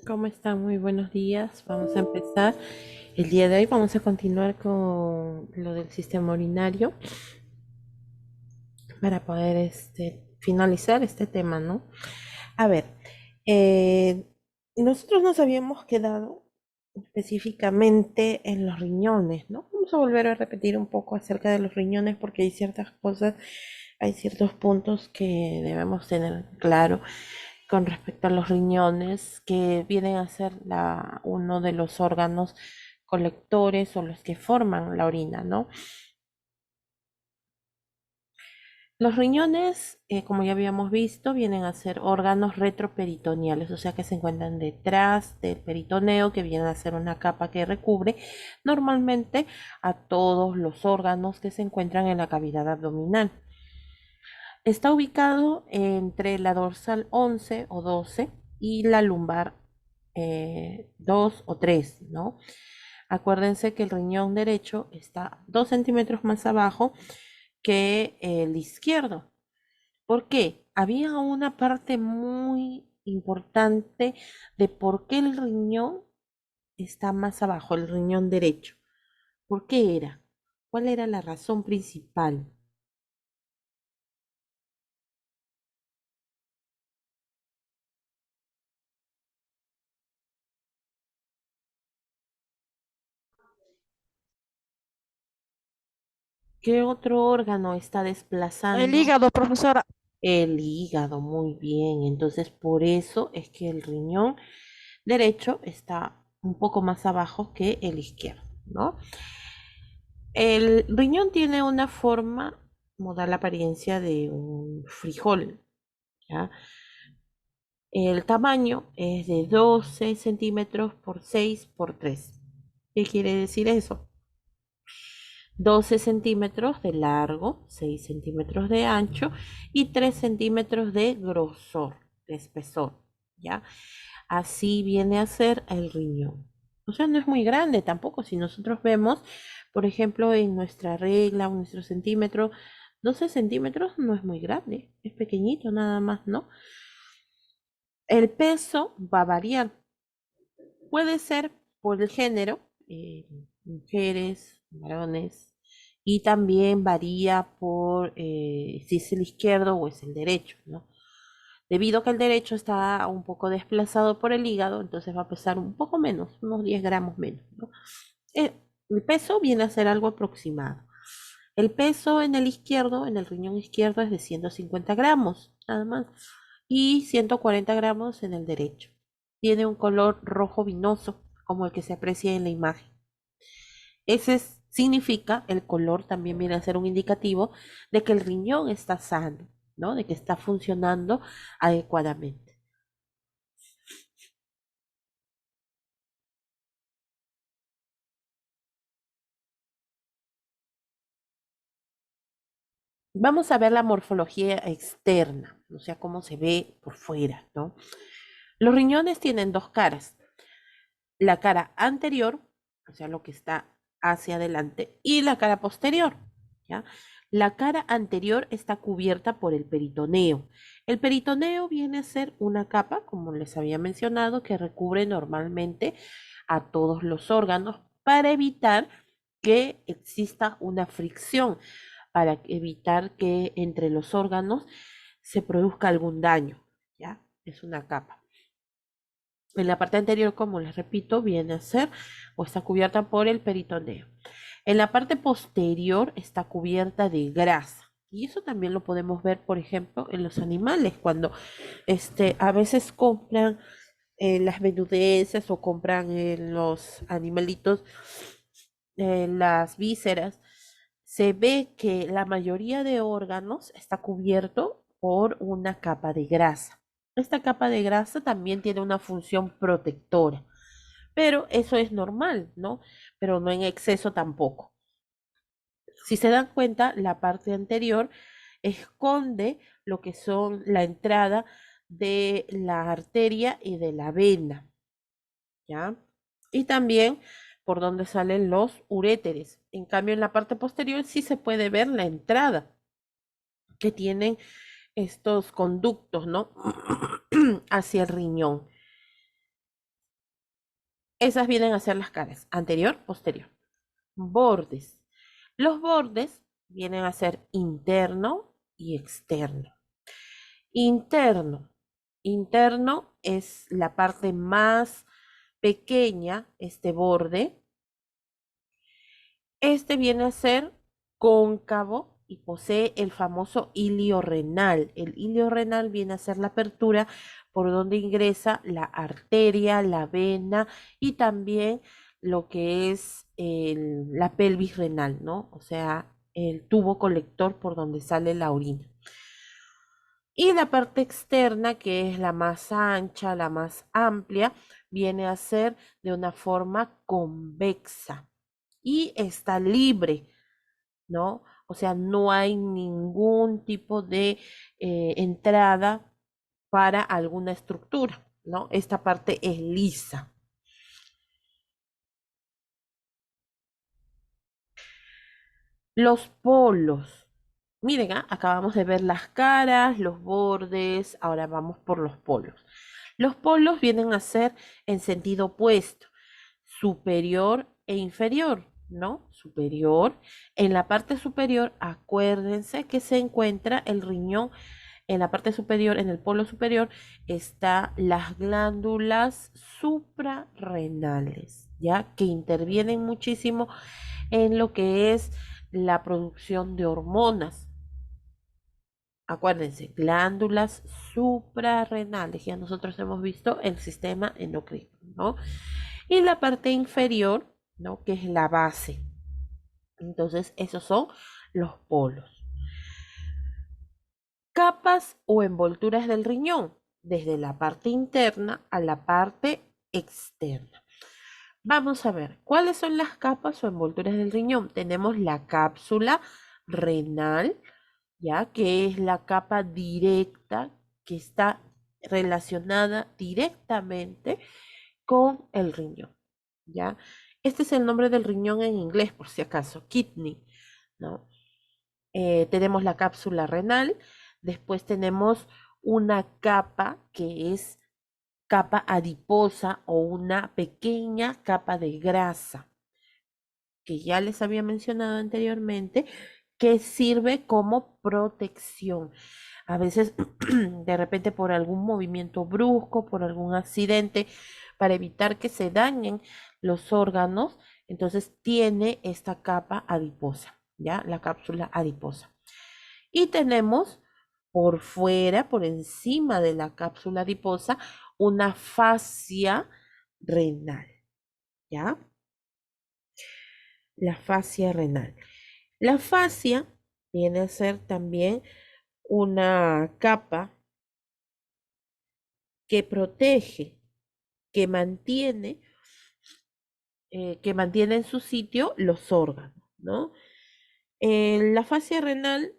¿Cómo están? Muy buenos días. Vamos a empezar. El día de hoy vamos a continuar con lo del sistema urinario para poder finalizar este tema, ¿no? A ver, eh, nosotros nos habíamos quedado específicamente en los riñones, ¿no? Vamos a volver a repetir un poco acerca de los riñones porque hay ciertas cosas, hay ciertos puntos que debemos tener claro con respecto a los riñones, que vienen a ser uno de los órganos colectores o los que forman la orina, ¿no? Los riñones, como ya habíamos visto, vienen a ser órganos retroperitoneales, o sea que se encuentran detrás del peritoneo, que viene a ser una capa que recubre normalmente a todos los órganos que se encuentran en la cavidad abdominal. Está ubicado entre la dorsal 11 o 12 y la lumbar 2 o 3, ¿no? Acuérdense que el riñón derecho está 2 centímetros más abajo que el izquierdo. ¿Por qué? Había una parte muy importante de por qué el riñón está más abajo, el riñón derecho. ¿Por qué era? ¿Cuál era la razón principal? ¿Qué otro órgano está El desplazando? hígado, profesora. El hígado, muy bien. Entonces, por eso es que el riñón derecho está un poco más abajo que el izquierdo, ¿no? El riñón tiene una forma, como da la apariencia de un frijol, ¿ya? El tamaño es de 12 centímetros por 6 por 3. ¿Qué quiere decir eso? 12 centímetros de largo, 6 centímetros de ancho y 3 centímetros de grosor, de espesor, ¿ya? Así viene a ser el riñón. O sea, no es muy grande tampoco. Si nosotros vemos, por ejemplo, en nuestra regla o nuestro centímetro, 12 centímetros no es muy grande, es pequeñito nada más, ¿no? El peso va a variar. Puede ser por el género, mujeres, varones, y también varía por si es el izquierdo o es el derecho, ¿no? Debido a que el derecho está un poco desplazado por el hígado, entonces va a pesar un poco menos, unos 10 gramos menos, ¿no? Eh, el peso viene a ser algo aproximado. El peso en el izquierdo, en el riñón izquierdo, es de 150 gramos, nada más, y 140 gramos en el derecho. Tiene un color rojo vinoso, como el que se aprecia en la imagen. Significa, el color también viene a ser un indicativo de que el riñón está sano, ¿no? De que está funcionando adecuadamente. Vamos a ver la morfología externa, o sea, cómo se ve por fuera, ¿no? Los riñones tienen dos caras, la cara anterior, o sea, lo que está hacia adelante, y la cara posterior, ¿ya? La cara anterior está cubierta por el peritoneo. El peritoneo viene a ser una capa, como les había mencionado, que recubre normalmente a todos los órganos para evitar que exista una fricción, para evitar que entre los órganos se produzca algún daño, ¿ya? Es una capa. En la parte anterior, como les repito, viene a ser o está cubierta por el peritoneo. En la parte posterior está cubierta de grasa. Y eso también lo podemos ver, por ejemplo, en los animales, cuando a veces compran las menudencias o compran los animalitos, las vísceras, se ve que la mayoría de órganos está cubierto por una capa de grasa. Esta capa de grasa también tiene una función protectora, pero eso es normal, ¿no? Pero no en exceso tampoco. Si se dan cuenta, la parte anterior esconde lo que son la entrada de la arteria y de la vena, ¿ya? Y también por donde salen los uréteres. En cambio, en la parte posterior sí se puede ver la entrada que tienen estos conductos, ¿no? Hacia el riñón. Esas vienen a ser las caras, anterior, posterior. Bordes. Los bordes vienen a ser interno y externo. Interno. Interno es la parte más pequeña, este borde. Este viene a ser cóncavo y posee el famoso ilio renal. El ilio renal viene a ser la apertura por donde ingresa la arteria, la vena y también lo que es la pelvis renal, ¿no? O sea, el tubo colector por donde sale la orina. Y la parte externa, que es la más ancha, la más amplia, viene a ser de una forma convexa y está libre, ¿no? O sea, no hay ningún tipo de entrada para alguna estructura, ¿no? Esta parte es lisa. Los polos. Miren, acabamos de ver las caras, los bordes, ahora vamos por los polos. Los polos vienen a ser en sentido opuesto, superior e inferior, ¿no? Superior. En la parte superior, acuérdense que se encuentra el riñón. En la parte superior, en el polo superior, está las glándulas suprarrenales, ¿ya? Que intervienen muchísimo en lo que es la producción de hormonas. Acuérdense, glándulas suprarrenales. Ya nosotros hemos visto el sistema endocrino, ¿no? Y la parte inferior, ¿no? Que es la base. Entonces, esos son los polos. Capas o envolturas del riñón, desde la parte interna a la parte externa. Vamos a ver, ¿cuáles son las capas o envolturas del riñón? Tenemos la cápsula renal, ya que es la capa directa que está relacionada directamente con el riñón, ¿ya? Este es el nombre del riñón en inglés, por si acaso, kidney, ¿no? Tenemos la cápsula renal, después tenemos una capa que es capa adiposa o una pequeña capa de grasa, que ya les había mencionado anteriormente, que sirve como protección. A veces, de repente, por algún movimiento brusco, por algún accidente, para evitar que se dañen los órganos, entonces tiene esta capa adiposa, ¿ya? La cápsula adiposa. Y tenemos por fuera, por encima de la cápsula adiposa, una fascia renal, ¿ya? La fascia renal. La fascia viene a ser también una capa que protege, que mantiene en su sitio los órganos, ¿no? La fascia renal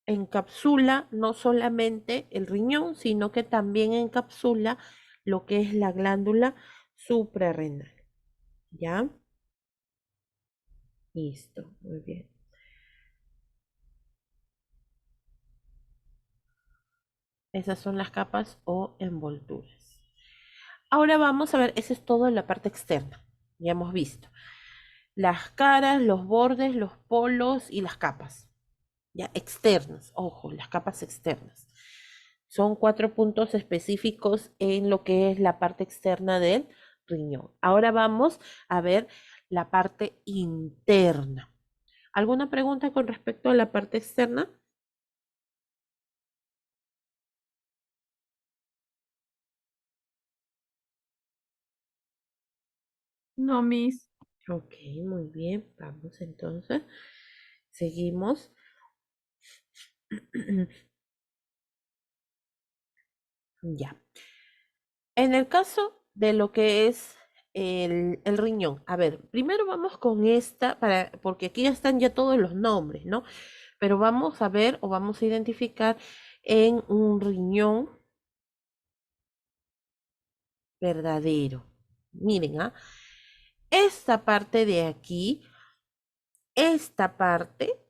encapsula no solamente el riñón, sino que también encapsula lo que es la glándula suprarrenal, ¿ya? Listo, muy bien. Esas son las capas o envolturas. Ahora vamos a ver, eso es todo en la parte externa. Ya hemos visto. Las caras, los bordes, los polos y las capas. Ya externas, ojo, las capas externas. Son 4 puntos específicos en lo que es la parte externa del riñón. Ahora vamos a ver la parte interna. ¿Alguna pregunta con respecto a la parte externa? No, Miss. Ok, muy bien. Vamos entonces. Seguimos. Ya. En el caso de lo que es el riñón, a ver, primero vamos con esta, porque aquí ya están ya todos los nombres, ¿no? Pero vamos a ver o vamos a identificar en un riñón verdadero. Miren, esta parte de aquí, esta parte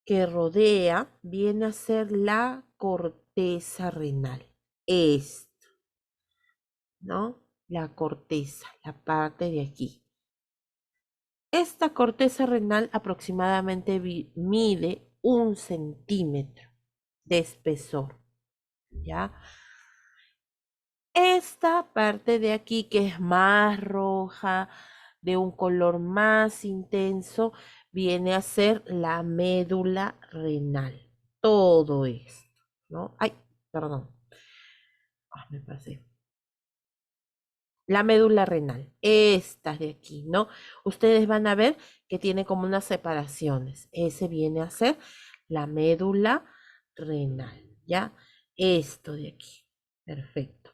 que rodea, viene a ser la corteza renal. Esto, ¿no? la corteza, la parte de aquí. Esta corteza renal aproximadamente mide 1 centímetro de espesor, ¿ya? Esta parte de aquí que es más roja, de un color más intenso, viene a ser la médula renal. Todo esto, ¿no? Ay, perdón. Me pasé. La médula renal, estas de aquí, ¿no? Ustedes van a ver que tiene como unas separaciones. Ese viene a ser la médula renal, ¿ya? Esto de aquí. Perfecto.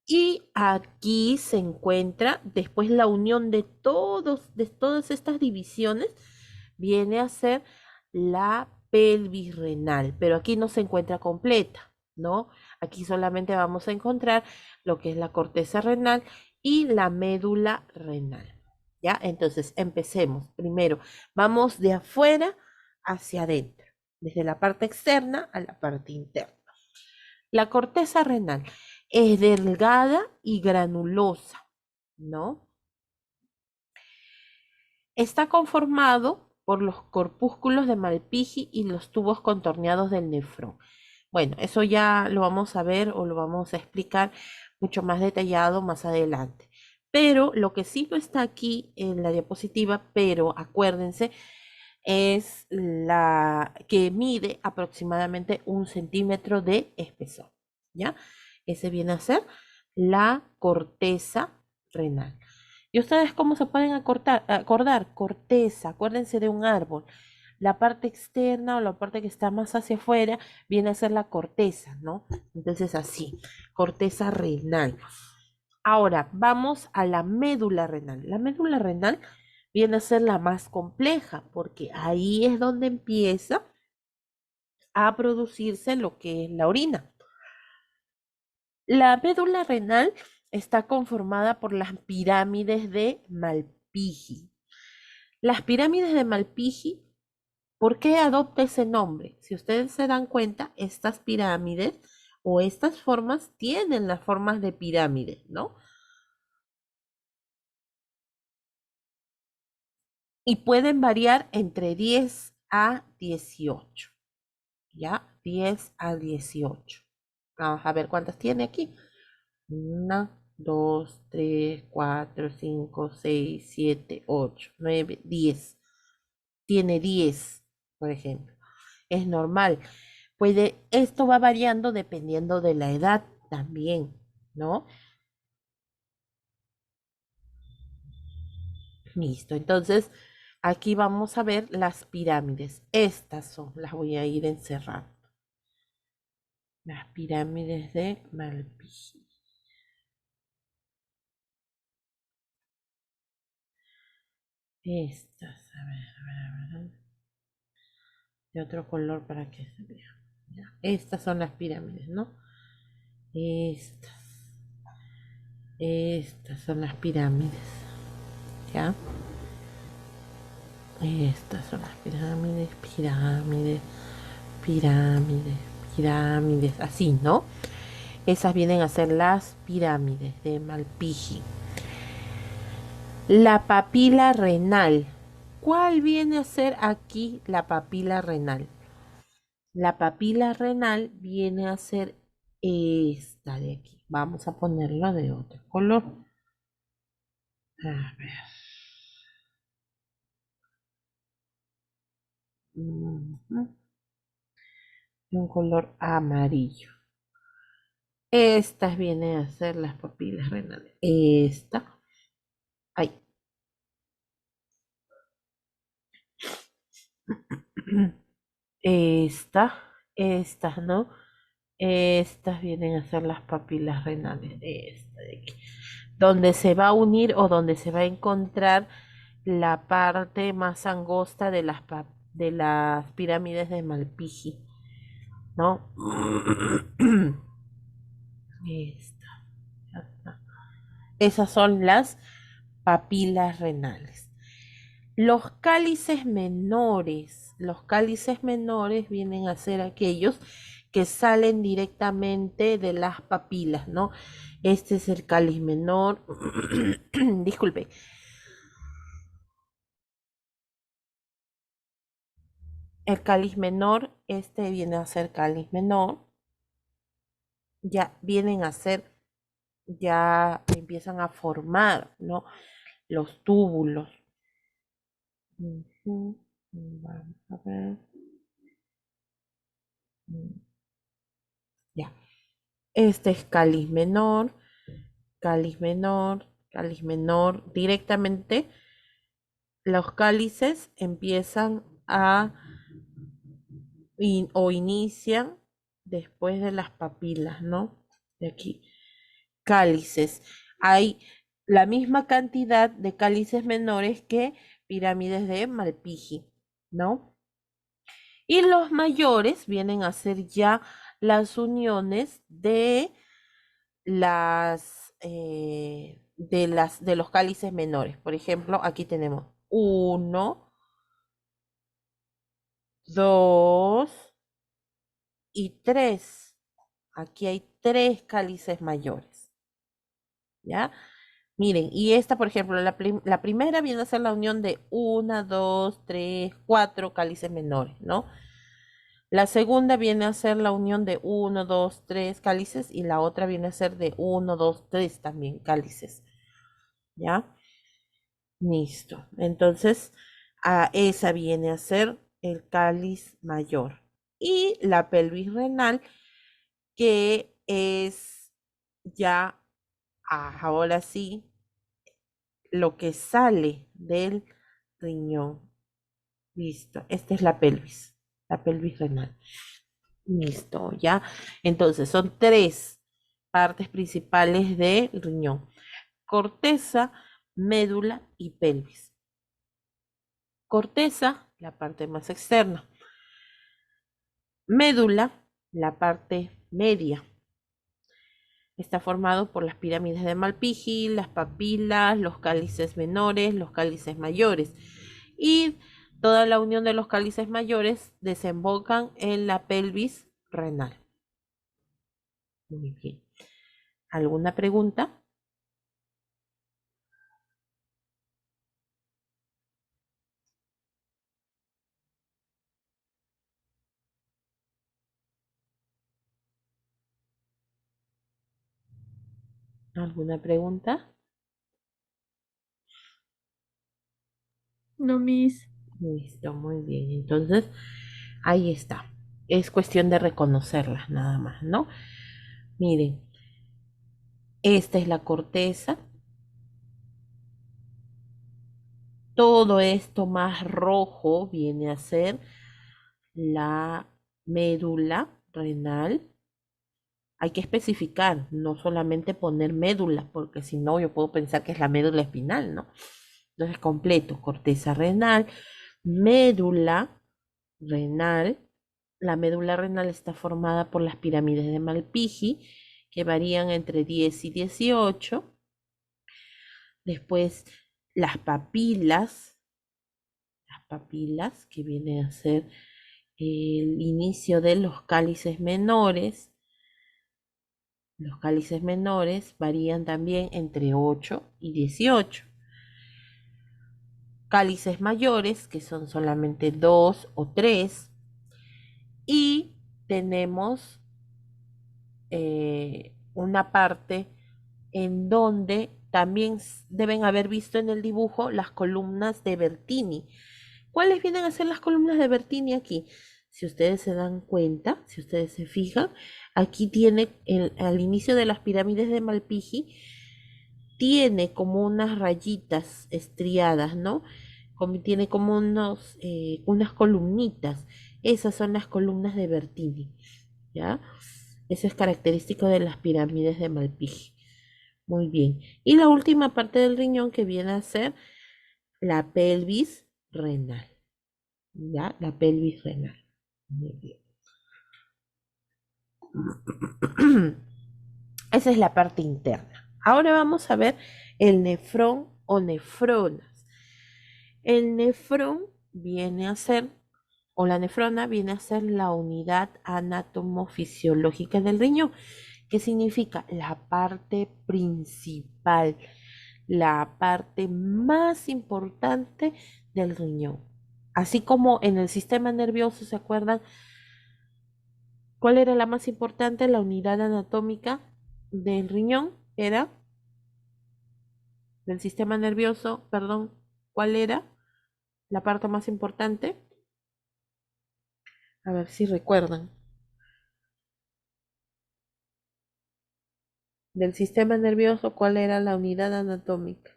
Y aquí se encuentra después la unión de todas estas divisiones, viene a ser la pelvis renal, pero aquí no se encuentra completa, ¿no? Aquí solamente vamos a encontrar lo que es la corteza renal y la médula renal, ¿ya? Entonces, empecemos. Primero, vamos de afuera hacia adentro, desde la parte externa a la parte interna. La corteza renal es delgada y granulosa, ¿no? Está conformado por los corpúsculos de Malpighi y los tubos contorneados del nefrón. Bueno, eso ya lo vamos a ver o lo vamos a explicar mucho más detallado más adelante. Pero lo que sí no está aquí en la diapositiva, pero acuérdense, es la que mide aproximadamente 1 centímetro de espesor, ¿ya? Ese viene a ser la corteza renal. ¿Y ustedes cómo se pueden acordar? Corteza, acuérdense de un árbol. La parte externa o la parte que está más hacia afuera viene a ser la corteza, ¿no? Entonces así, corteza renal. Ahora, vamos a la médula renal. La médula renal viene a ser la más compleja porque ahí es donde empieza a producirse lo que es la orina. La médula renal está conformada por las pirámides de Malpighi. Las pirámides de Malpighi, ¿por qué adopta ese nombre? Si ustedes se dan cuenta, estas pirámides o estas formas tienen las formas de pirámides, ¿no? Y pueden variar entre 10 a 18, ¿ya? 10 a 18. Vamos a ver cuántas tiene aquí. 1, 2, 3, 4, 5, 6, 7, 8, 9, 10. Tiene 10, por ejemplo. Es normal. Esto va variando dependiendo de la edad también, ¿no? Listo. Entonces, aquí vamos a ver las pirámides. Estas son, las voy a ir encerrando. Las pirámides de Malpighi. Estas, a ver. De otro color para que se vea. Ya. Estas son las pirámides, ¿no? Estas. Estas son las pirámides. ¿Ya? Estas son las pirámides, pirámides, pirámides, pirámides. Así, ¿no? Esas vienen a ser las pirámides de Malpighi. La papila renal. ¿Cuál viene a ser aquí la papila renal? La papila renal viene a ser esta de aquí. Vamos a ponerla de otro color. A ver. De un color amarillo. Estas vienen a ser las papilas renales. Esta. Ay. Estas, ¿no? Estas vienen a ser las papilas renales. Esta de aquí. Donde se va a unir o donde se va a encontrar la parte más angosta de las pirámides de Malpighi, ¿no? Esta, ya está. Esas son las papilas renales. Los cálices menores vienen a ser aquellos que salen directamente de las papilas, ¿no? Este es el cáliz menor. Disculpe. El cáliz menor, este viene a ser cáliz menor. Ya vienen a ser, ya empiezan a formar, ¿no? Los túbulos. Ujú. Vamos a ver. Ya. Este es cáliz menor, cáliz menor, cáliz menor. Directamente los cálices empiezan a o inician después de las papilas, ¿no? De aquí. Cálices. Hay la misma cantidad de cálices menores que pirámides de Malpighi, ¿no? Y los mayores vienen a ser ya las uniones de los cálices menores. Por ejemplo, aquí tenemos 1, 2 y 3. Aquí hay 3 cálices mayores. ¿Ya? Miren, y esta, por ejemplo, la primera viene a ser la unión de 1, 2, 3, 4 cálices menores, ¿no? La segunda viene a ser la unión de 1, 2, 3 cálices y la otra viene a ser de 1, 2, 3 también cálices. ¿Ya? Listo. Entonces, esa viene a ser el cáliz mayor. Y la pelvis renal, que es ya, ahora sí, lo que sale del riñón. Listo. Esta es la pelvis renal. Listo, ¿ya? Entonces, son 3 partes principales del riñón: corteza, médula y pelvis. Corteza, la parte más externa. Médula, la parte media. Está formado por las pirámides de Malpighi, las papilas, los cálices menores, los cálices mayores. Y toda la unión de los cálices mayores desembocan en la pelvis renal. Muy bien. ¿Alguna pregunta? ¿Alguna pregunta? No, Miss. Listo, muy bien. Entonces, ahí está. Es cuestión de reconocerlas nada más, ¿no? Miren, esta es la corteza. Todo esto más rojo viene a ser la médula renal. Hay que especificar, no solamente poner médula, porque si no yo puedo pensar que es la médula espinal, ¿no? Entonces, completo: corteza renal, médula renal. La médula renal está formada por las pirámides de Malpighi, que varían entre 10 y 18. Después, las papilas, que vienen a ser el inicio de los cálices menores. Los cálices menores varían también entre 8 y 18. Cálices mayores, que son solamente 2 o 3. Y tenemos una parte en donde también deben haber visto en el dibujo las columnas de Bertini. ¿Cuáles vienen a ser las columnas de Bertini aquí? Si ustedes se dan cuenta, si ustedes se fijan, aquí tiene al inicio de las pirámides de Malpighi, tiene como unas rayitas estriadas, ¿no? Tiene como unas columnitas. Esas son las columnas de Bertini, ¿ya? Eso es característico de las pirámides de Malpighi. Muy bien. Y la última parte del riñón, que viene a ser la pelvis renal. ¿Ya? La pelvis renal. Muy bien. Esa es la parte interna. Ahora vamos a ver el nefrón o nefronas. El nefrón viene a ser o la nefrona viene a ser la unidad anatomofisiológica del riñón, que significa la parte principal, la parte más importante del riñón. Así como en el sistema nervioso, ¿se acuerdan cuál era la más importante? La unidad anatómica del riñón era, del sistema nervioso, perdón, ¿cuál era la parte más importante? A ver si recuerdan. Del sistema nervioso, ¿cuál era la unidad anatómica?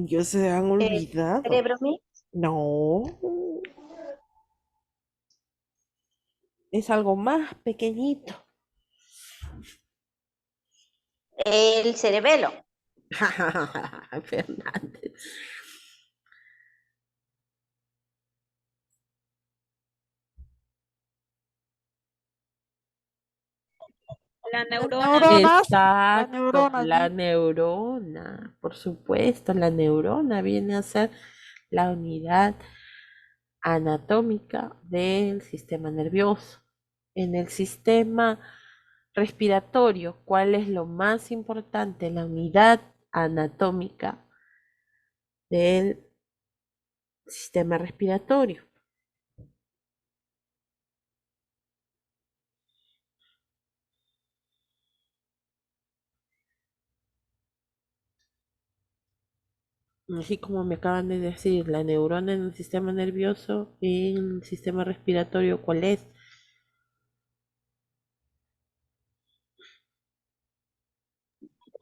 Ya se han El olvidado. cerebro mío, No, es algo más pequeñito. el cerebelo. Fernández. La Las neurona, Miss. neuronas, las Exacto, neuronas, la Miss. neurona, por supuesto, la neurona viene a ser la unidad anatómica del sistema nervioso. En el sistema respiratorio, ¿cuál es lo más importante? La unidad anatómica del sistema respiratorio. Así como me acaban de decir, la neurona en el sistema nervioso y en el sistema respiratorio, ¿cuál es?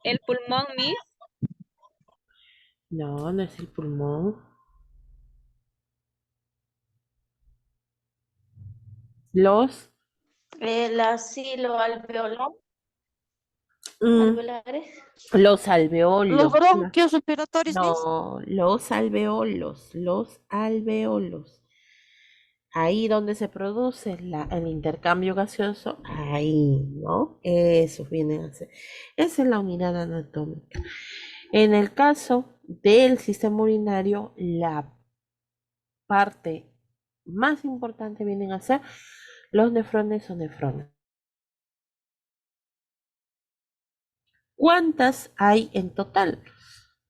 El pulmón, Miss. No, no es el pulmón. Los, El asilo mm, alveolares. los Los alveolos. bronquios respiratorios, Miss. No, los alveolos, los alveolos. Ahí donde se produce el intercambio gaseoso, ahí, ¿no? Eso viene a ser. Esa es la unidad anatómica. En el caso del sistema urinario, la parte más importante vienen a ser los nefrones o nefronas. ¿Cuántas hay en total?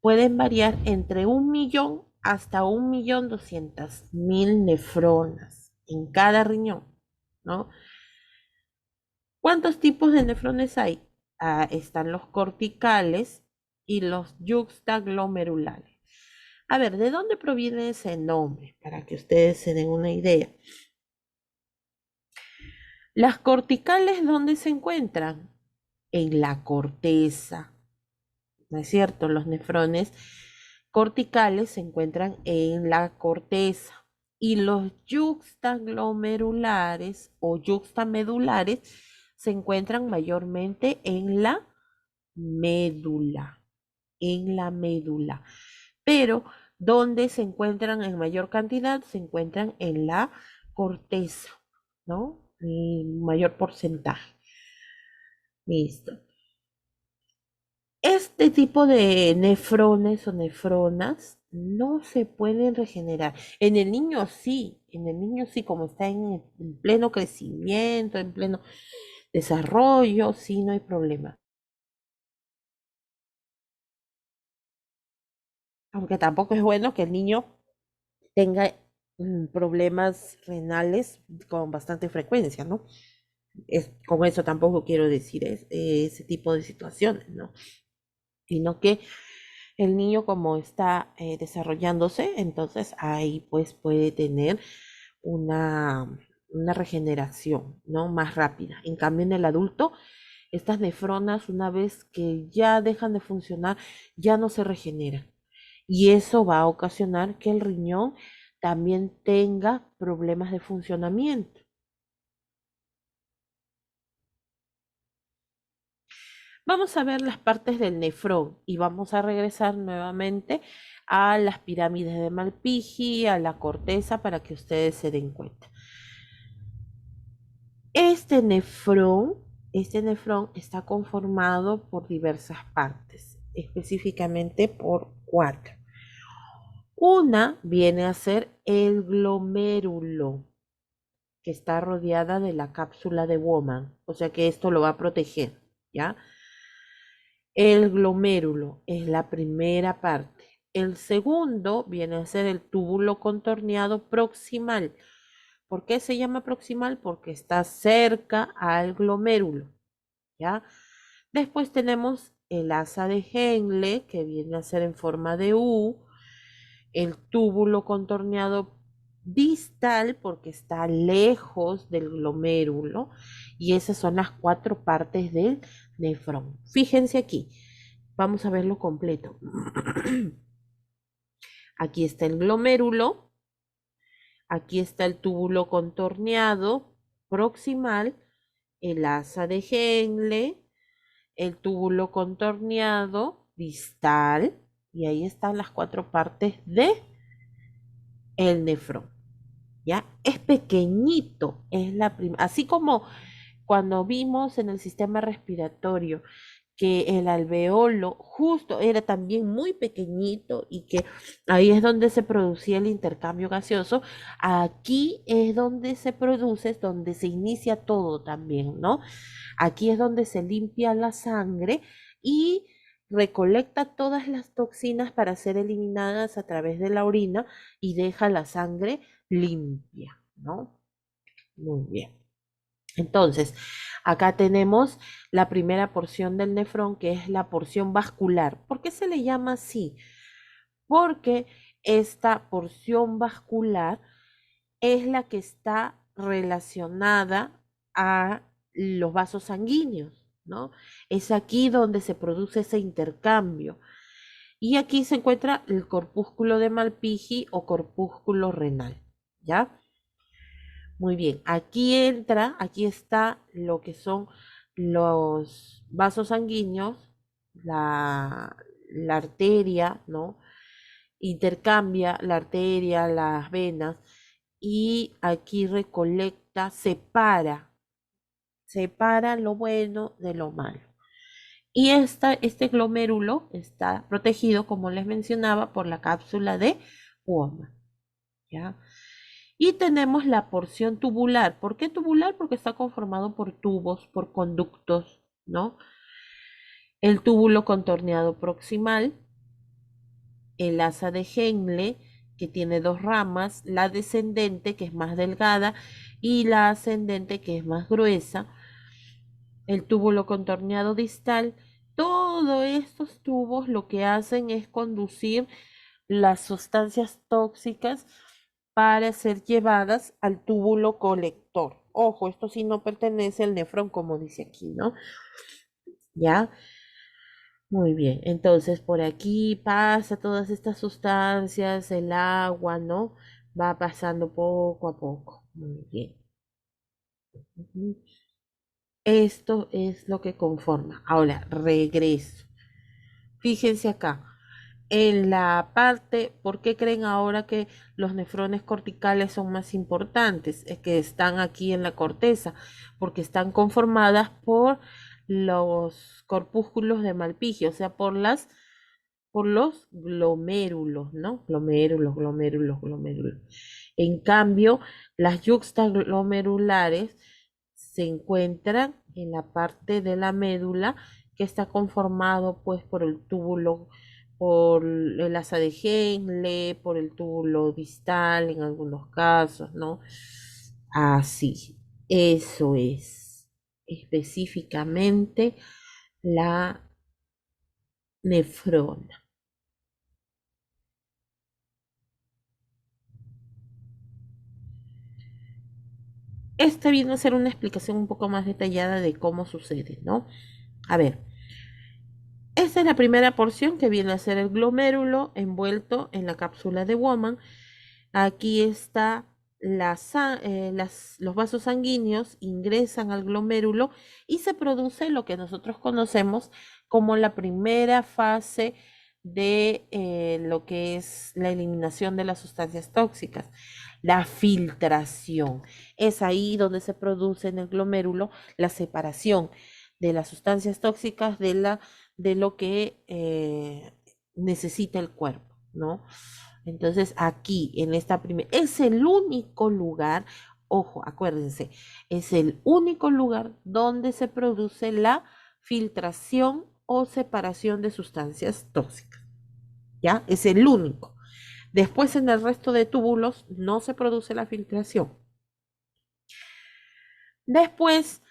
Pueden variar entre 1.000.000 hasta 1.200.000 nefronas en cada riñón, ¿no? ¿Cuántos tipos de nefrones hay? Están los corticales y los yuxtaglomerulares. A ver, ¿de dónde proviene ese nombre? Para que ustedes se den una idea. Las corticales, ¿dónde se encuentran? En la corteza, ¿no es cierto? Los nefrones corticales se encuentran en la corteza y los yuxtaglomerulares o yuxtamedulares se encuentran mayormente en la médula. Pero donde se encuentran en mayor cantidad, se encuentran en la corteza, ¿no? En mayor porcentaje. Listo. Este tipo de nefrones o nefronas no se pueden regenerar. En el niño sí, como está en pleno crecimiento, en pleno desarrollo, sí, no hay problema. Aunque tampoco es bueno que el niño tenga problemas renales con bastante frecuencia, ¿no? Con eso tampoco quiero decir ese tipo de situaciones, ¿no? Sino que el niño como está desarrollándose, entonces ahí pues puede tener una regeneración, ¿no? Más rápida. En cambio, en el adulto, estas nefronas, una vez que ya dejan de funcionar, ya no se regeneran. Y eso va a ocasionar que el riñón también tenga problemas de funcionamiento. Vamos a ver las partes del nefrón y vamos a regresar nuevamente a las pirámides de Malpighi, a la corteza, para que ustedes se den cuenta. Este nefrón este nefrón está conformado por diversas partes, específicamente por 4. Una viene a ser el glomérulo, que está rodeada de la cápsula de Bowman, o sea que esto lo va a proteger, ¿ya? El glomérulo es la primera parte. El segundo viene a ser el túbulo contorneado proximal. ¿Por qué se llama proximal? Porque está cerca al glomérulo, ¿ya? Después tenemos el asa de Henle, que viene a ser en forma de U, el túbulo contorneado distal, porque está lejos del glomérulo, y esas son las 4 partes del nefrón. Fíjense aquí, vamos a verlo completo. Aquí está el glomérulo, aquí está el túbulo contorneado proximal, el asa de Henle, el túbulo contorneado distal, y ahí están las 4 partes de el nefrón. ¿Ya? Es pequeñito, es así como cuando vimos en el sistema respiratorio que el alveolo justo era también muy pequeñito y que ahí es donde se producía el intercambio gaseoso, aquí es donde se produce, es donde se inicia todo también, ¿no? Aquí es donde se limpia la sangre y recolecta todas las toxinas para ser eliminadas a través de la orina y deja la sangre limpia, ¿no? Muy bien. Entonces, acá tenemos la primera porción del nefrón, que es la porción vascular. ¿Por qué se le llama así? Porque esta porción vascular es la que está relacionada a los vasos sanguíneos, ¿no? Es aquí donde se produce ese intercambio. Y aquí se encuentra el corpúsculo de Malpighi o corpúsculo renal, ¿ya? Muy bien, aquí está lo que son los vasos sanguíneos, la arteria, ¿no? Intercambia la arteria, las venas, y aquí recolecta, separa lo bueno de lo malo. Y este glomérulo está protegido, como les mencionaba, por la cápsula de Bowman, ¿ya? Y tenemos la porción tubular. ¿Por qué tubular? Porque está conformado por tubos, por conductos, ¿no? El túbulo contorneado proximal, el asa de Henle, que tiene 2 ramas, la descendente, que es más delgada, y la ascendente, que es más gruesa, el túbulo contorneado distal. Todos estos tubos lo que hacen es conducir las sustancias tóxicas para ser llevadas al túbulo colector. Ojo, esto sí no pertenece al nefrón, como dice aquí, ¿no? ¿Ya? Muy bien, entonces por aquí pasa todas estas sustancias, el agua, ¿no? Va pasando poco a poco. Muy bien. Ujú. Esto es lo que conforma. Ahora, regreso. Fíjense acá. En la parte, ¿por qué creen ahora que los nefrones corticales son más importantes? Es que están aquí en la corteza, porque están conformadas por los corpúsculos de Malpighi, o sea, por los glomérulos, ¿no? Glomérulos. En cambio, las yuxtaglomerulares se encuentran en la parte de la médula, que está conformado pues por el túbulo, por el asa de Henle, por el túbulo distal en algunos casos, ¿no? Así, eso es específicamente la nefrona. Esta viene a ser una explicación un poco más detallada de cómo sucede, ¿no? A ver, esta es la primera porción, que viene a ser el glomérulo envuelto en la cápsula de Bowman. Aquí está los vasos sanguíneos ingresan al glomérulo y se produce lo que nosotros conocemos como la primera fase de lo que es la eliminación de las sustancias tóxicas, la filtración. Es ahí donde se produce en el glomérulo la separación de las sustancias tóxicas de lo que necesita el cuerpo, ¿no? Entonces aquí, en esta primera, es el único lugar, ojo, acuérdense, es el único lugar donde se produce la filtración o separación de sustancias tóxicas, ¿ya? Es el único. Después en el resto de túbulos no se produce la filtración. Después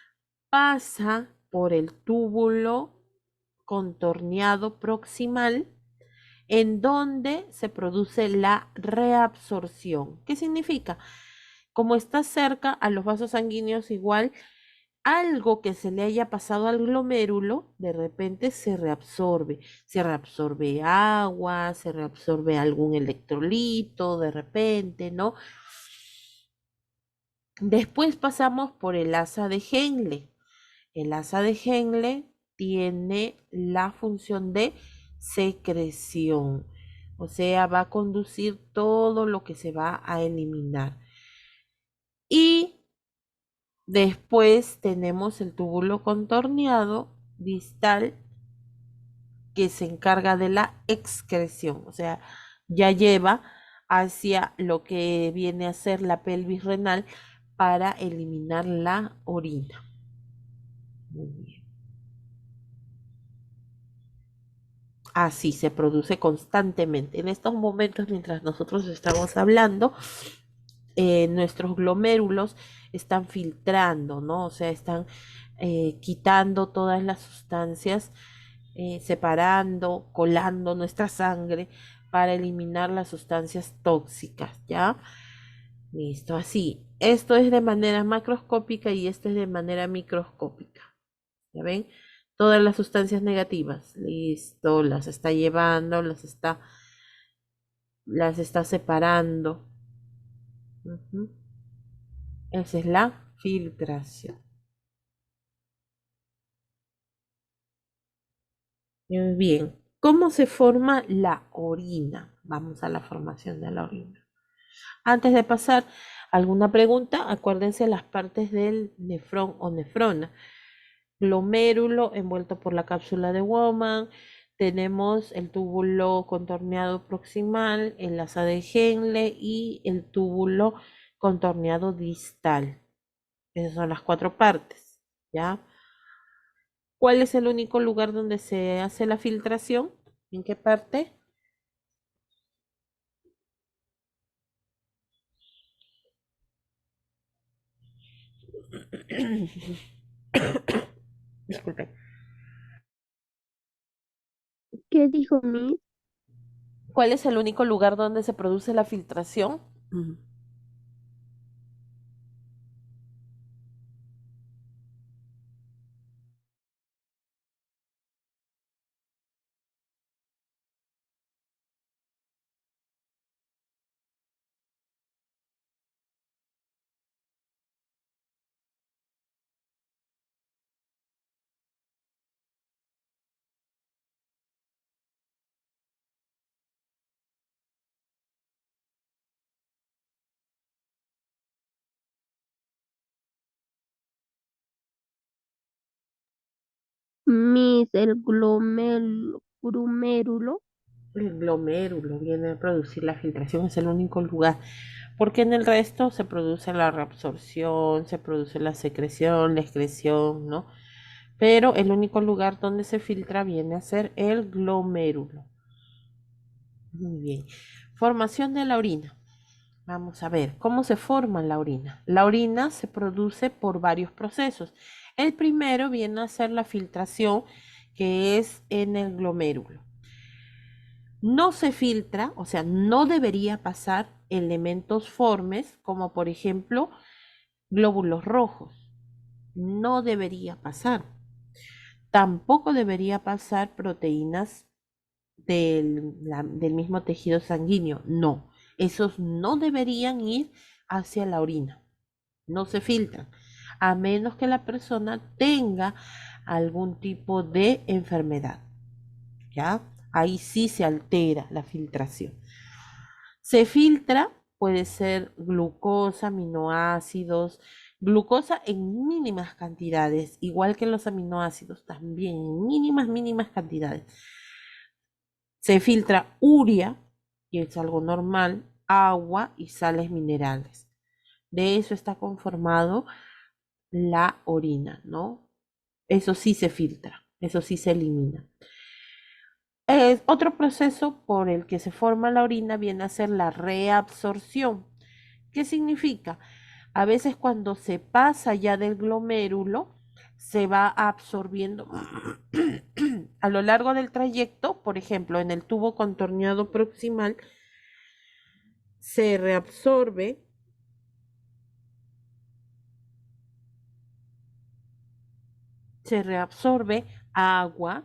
pasa por el túbulo contorneado proximal, en donde se produce la reabsorción. ¿Qué significa? Como está cerca a los vasos sanguíneos, igual algo que se le haya pasado al glomérulo, de repente se reabsorbe. Se reabsorbe agua, se reabsorbe algún electrolito, de repente, ¿no? Después pasamos por el asa de Henle. El asa de Henle tiene la función de secreción, o sea, va a conducir todo lo que se va a eliminar. Y después tenemos el túbulo contorneado distal que se encarga de la excreción, o sea, ya lleva hacia lo que viene a ser la pelvis renal para eliminar la orina. Muy bien. Así se produce constantemente. En estos momentos, mientras nosotros estamos hablando, nuestros glomérulos están filtrando, ¿no? O sea, están quitando todas las sustancias, separando, colando nuestra sangre para eliminar las sustancias tóxicas, ¿ya? Listo, así. Esto es de manera macroscópica y esto es de manera microscópica. ¿Ya ven? Todas las sustancias negativas. Listo, las está llevando, las está separando. Ujú. Esa es la filtración. Muy bien. ¿Cómo se forma la orina? Vamos a la formación de la orina. Antes de pasar a alguna pregunta, acuérdense las partes del nefrón o nefrona. Glomérulo envuelto por la cápsula de Bowman. Tenemos el túbulo contorneado proximal, el asa de Henle y el túbulo contorneado distal. Esas son las cuatro partes, ¿ya? ¿Cuál es el único lugar donde se hace la filtración? ¿En qué parte? Disculpe. ¿Qué dijo mi? ¿Cuál es el único lugar donde se produce la filtración? El glomérulo. El glomérulo viene a producir la filtración, es el único lugar, porque en el resto se produce la reabsorción, se produce la secreción, la excreción, ¿no? Pero el único lugar donde se filtra viene a ser el glomérulo. Muy bien. Formación de la orina. Vamos a ver, ¿cómo se forma la orina? La orina se produce por varios procesos. El primero viene a ser la filtración, que es en el glomérulo. No se filtra, o sea, no debería pasar elementos formes, como por ejemplo glóbulos rojos. No debería pasar. Tampoco debería pasar proteínas del mismo tejido sanguíneo. No, esos no deberían ir hacia la orina. No se filtran, a menos que la persona tenga algún tipo de enfermedad. ¿Ya? Ahí sí se altera la filtración. Se filtra, puede ser glucosa, aminoácidos, glucosa en mínimas cantidades, igual que los aminoácidos, también en mínimas cantidades. Se filtra urea, que es algo normal, agua y sales minerales. De eso está conformado la orina, ¿no? Eso sí se filtra, eso sí se elimina. Otro proceso por el que se forma la orina viene a ser la reabsorción. ¿Qué significa? A veces cuando se pasa ya del glomérulo, se va absorbiendo a lo largo del trayecto, por ejemplo, en el tubo contorneado proximal, se reabsorbe agua,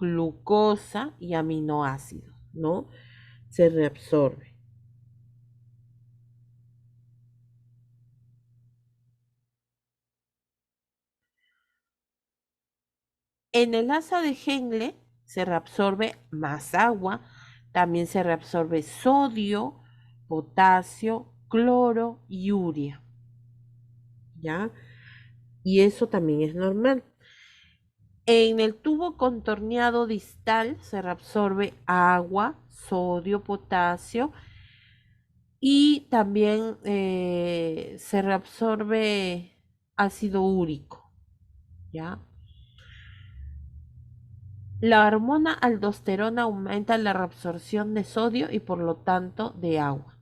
glucosa y aminoácidos, ¿no? Se reabsorbe. En el asa de Henle se reabsorbe más agua, también se reabsorbe sodio, potasio, cloro y urea, ¿ya? Y eso también es normal. En el tubo contorneado distal se reabsorbe agua, sodio, potasio y también se reabsorbe ácido úrico, ¿ya? La hormona aldosterona aumenta la reabsorción de sodio y por lo tanto de agua.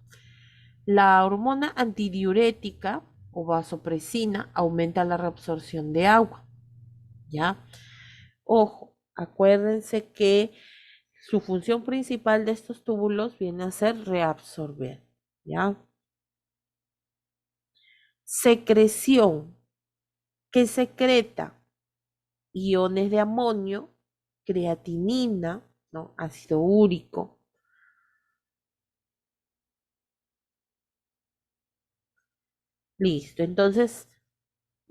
La hormona antidiurética o vasopresina aumenta la reabsorción de agua, ¿ya? Ojo, acuérdense que su función principal de estos túbulos viene a ser reabsorber, ¿ya? Secreción, que secreta iones de amonio, creatinina, ¿no? Ácido úrico. Listo, entonces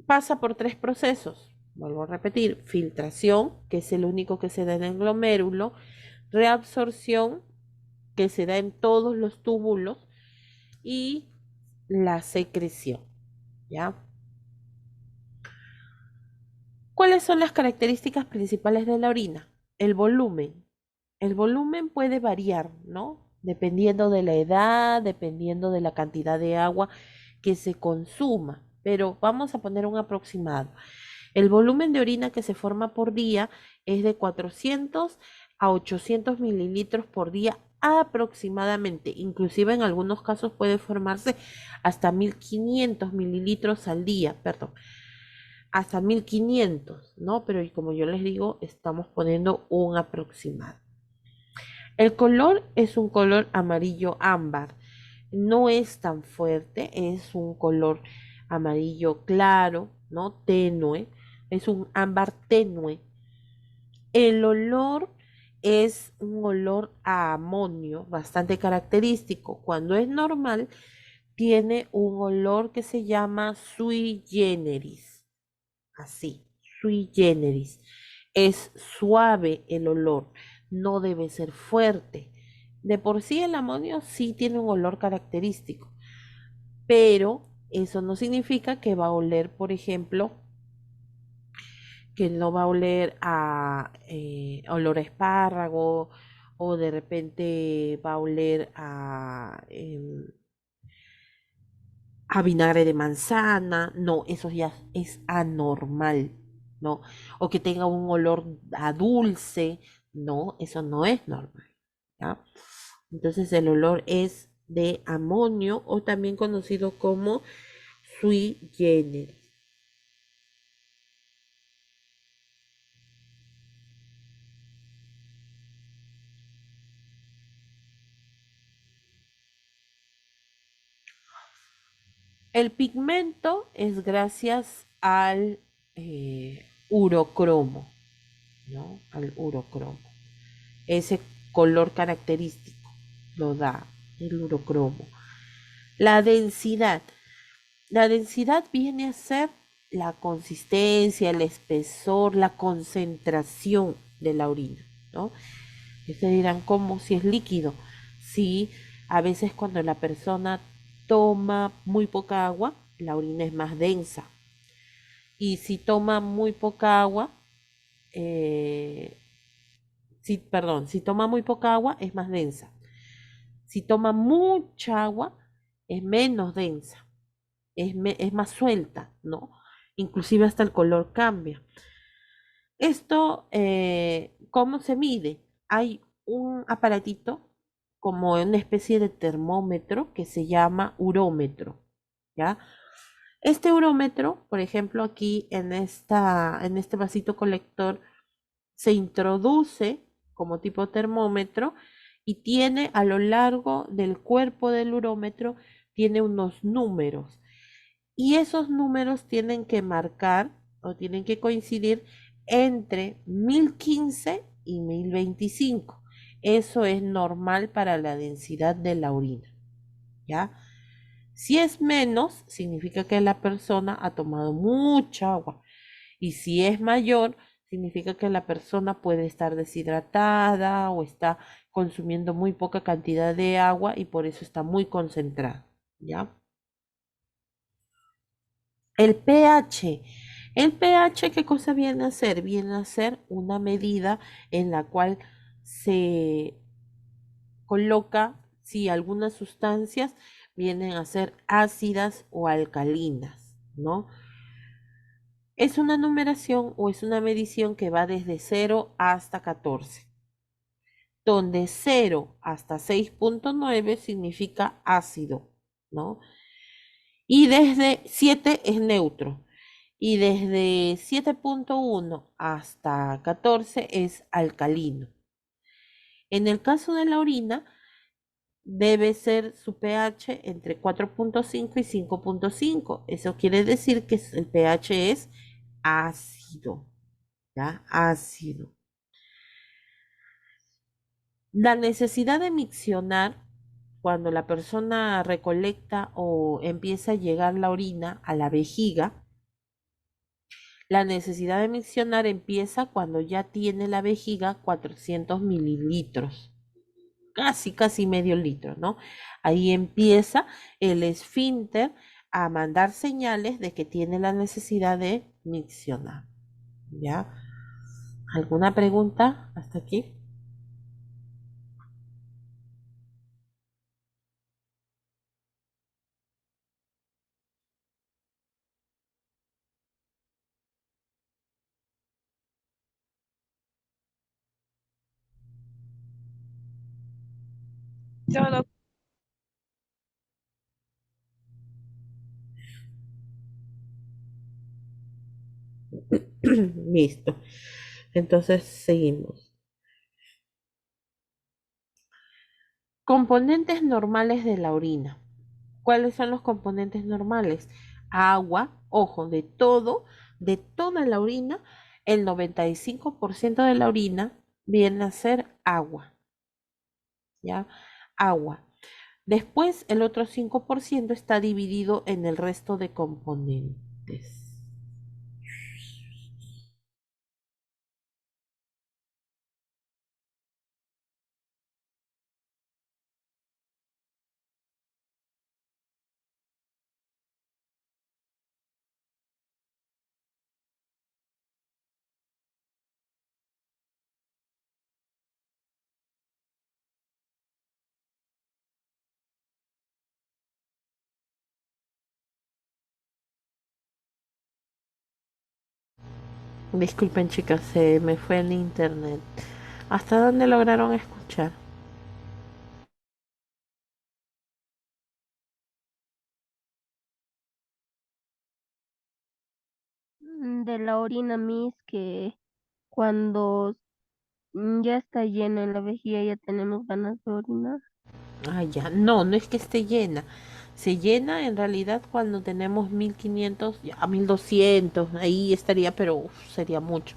pasa por tres procesos. Vuelvo a repetir, filtración, que es el único que se da en el glomérulo, reabsorción, que se da en todos los túbulos, y la secreción, ¿ya? ¿Cuáles son las características principales de la orina? El volumen. El volumen puede variar, ¿no? Dependiendo de la edad, dependiendo de la cantidad de agua que se consuma, pero vamos a poner un aproximado. El volumen de orina que se forma por día es de 400 a 800 mililitros por día aproximadamente. Inclusive en algunos casos puede formarse hasta 1500 mililitros al día, perdón, hasta 1500, ¿no? Pero como yo les digo, estamos poniendo un aproximado. El color es un color amarillo ámbar. No es tan fuerte, es un color amarillo claro, ¿no? Tenue. Es un ámbar tenue. El olor es un olor a amonio bastante característico. Cuando es normal, tiene un olor que se llama sui generis. Así, sui generis. Es suave el olor, no debe ser fuerte. De por sí el amonio sí tiene un olor característico, pero eso no significa que va a oler, por ejemplo, que no va a oler a olor a espárrago o de repente va a oler a vinagre de manzana. No, eso ya es anormal, ¿no? O que tenga un olor a dulce, no, eso no es normal, ¿ya? Entonces el olor es de amonio o también conocido como sui generis. El pigmento es gracias al urocromo, ¿no? Al urocromo. Ese color característico lo da el urocromo. La densidad. La densidad viene a ser la consistencia, el espesor, la concentración de la orina, ¿no? Y ustedes dirán, ¿cómo? Si es líquido. Sí, a veces cuando la persona toma muy poca agua, la orina es más densa. Y si toma muy poca agua, eh, si toma muy poca agua, es más densa. Si toma mucha agua, es menos densa, es más suelta, ¿no? Inclusive hasta el color cambia. Esto, ¿cómo se mide? Hay un aparatito como una especie de termómetro que se llama urómetro, ¿ya? Este urómetro, por ejemplo, aquí en este vasito colector, se introduce como tipo termómetro y tiene a lo largo del cuerpo del urómetro, tiene unos números. Y esos números tienen que marcar o tienen que coincidir entre 1015 y 1025. Eso es normal para la densidad de la orina, ¿ya? Si es menos, significa que la persona ha tomado mucha agua. Y si es mayor, significa que la persona puede estar deshidratada o está consumiendo muy poca cantidad de agua y por eso está muy concentrada, ¿ya? El pH. El pH, ¿qué cosa viene a ser? Viene a ser una medida en la cual se coloca si algunas sustancias vienen a ser ácidas o alcalinas, ¿no? Es una numeración o es una medición que va desde 0 hasta 14, donde 0 hasta 6.9 significa ácido, ¿no? Y desde 7 es neutro. Y desde 7.1 hasta 14 es alcalino. En el caso de la orina, debe ser su pH entre 4.5 y 5.5. Eso quiere decir que el pH es ácido, ¿ya? Ácido. La necesidad de miccionar, cuando la persona recolecta o empieza a llegar la orina a la vejiga, la necesidad de miccionar empieza cuando ya tiene la vejiga 400 mililitros, casi medio litro, ¿no? Ahí empieza el esfínter a mandar señales de que tiene la necesidad de miccionar, ¿ya? ¿Alguna pregunta hasta aquí? Todo. Listo. Entonces seguimos. Componentes normales de la orina. ¿Cuáles son los componentes normales? Agua, ojo, de toda la orina, el 95% de la orina viene a ser agua, ¿ya? Agua. Después, el otro 5% está dividido en el resto de componentes. Disculpen, chicas, se me fue el internet. ¿Hasta dónde lograron escuchar? De la orina, Miss, que cuando ya está llena en la vejiga ya tenemos ganas de orinar. Ah, ya. No, no es que esté llena. Se llena en realidad cuando tenemos 1500, ya 1200, ahí estaría, pero uf, sería mucho.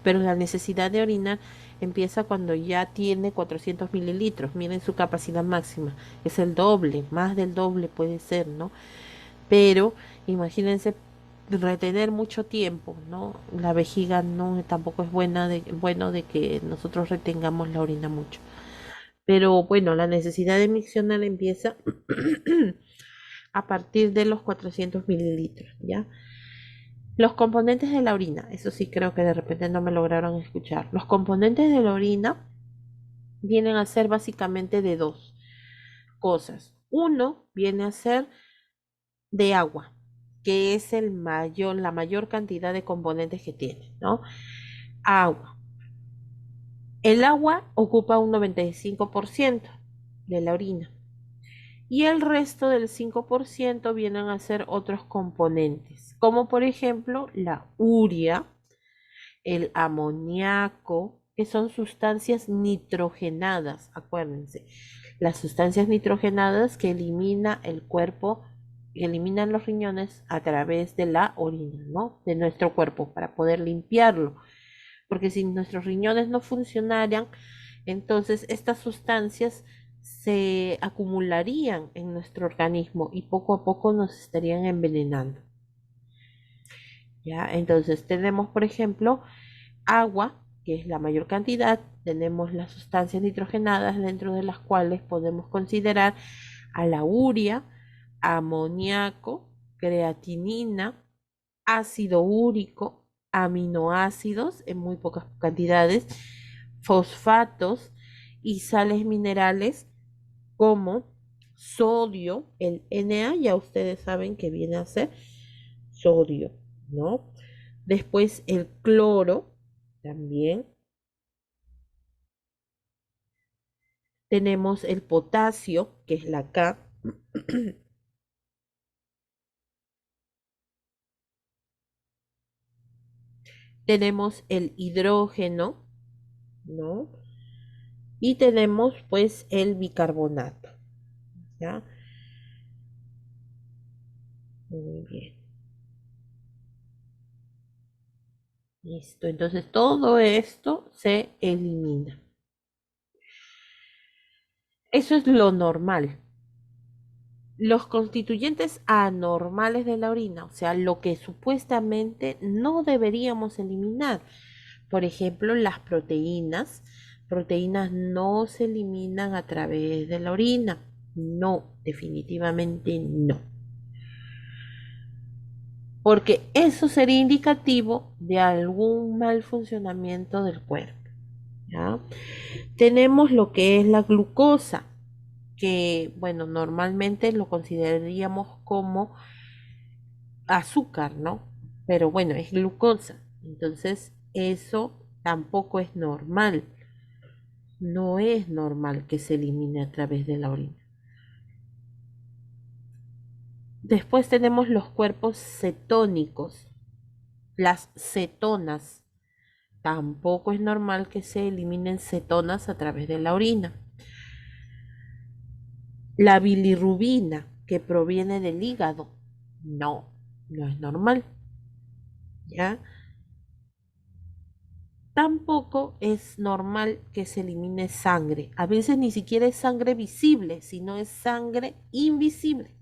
Pero la necesidad de orinar empieza cuando ya tiene 400 mililitros. Miren su capacidad máxima. Es el doble, más del doble puede ser, ¿no? Pero imagínense retener mucho tiempo, ¿no? La vejiga no tampoco es bueno de que nosotros retengamos la orina mucho. Pero bueno, la necesidad de miccionar empieza a partir de los 400 mililitros, ¿ya? Los componentes de la orina, eso sí creo que de repente no me lograron escuchar. Los componentes de la orina vienen a ser básicamente de dos cosas. Uno viene a ser de agua, que es la mayor cantidad de componentes que tiene, ¿no? Agua. El agua ocupa un 95% de la orina y el resto del 5% vienen a ser otros componentes, como por ejemplo la urea, el amoníaco, que son sustancias nitrogenadas, acuérdense, las sustancias nitrogenadas que elimina el cuerpo, que eliminan los riñones a través de la orina, ¿no? De nuestro cuerpo para poder limpiarlo, porque si nuestros riñones no funcionaran, entonces estas sustancias se acumularían en nuestro organismo y poco a poco nos estarían envenenando. ¿Ya? Entonces tenemos, por ejemplo, agua, que es la mayor cantidad, tenemos las sustancias nitrogenadas dentro de las cuales podemos considerar a la urea, amoníaco, creatinina, ácido úrico, aminoácidos en muy pocas cantidades, fosfatos y sales minerales como sodio, el Na, ya ustedes saben que viene a ser sodio, ¿no? Después el cloro también. Tenemos el potasio, que es la K. Tenemos el hidrógeno, ¿no? Y tenemos pues el bicarbonato, ¿ya? Muy bien. Listo. Entonces todo esto se elimina. Eso es lo normal. Los constituyentes anormales de la orina, o sea, lo que supuestamente no deberíamos eliminar. Por ejemplo, las proteínas. Proteínas no se eliminan a través de la orina. No, definitivamente no. Porque eso sería indicativo de algún mal funcionamiento del cuerpo, ¿ya? Tenemos lo que es la glucosa, que, bueno, normalmente lo consideraríamos como azúcar, ¿no? Pero bueno, es glucosa. Entonces, eso tampoco es normal. No es normal que se elimine a través de la orina. Después tenemos los cuerpos cetónicos, las cetonas. Tampoco es normal que se eliminen cetonas a través de la orina. La bilirrubina, que proviene del hígado, no es normal, ¿ya? Tampoco es normal que se elimine sangre. A veces ni siquiera es sangre visible, sino es sangre invisible.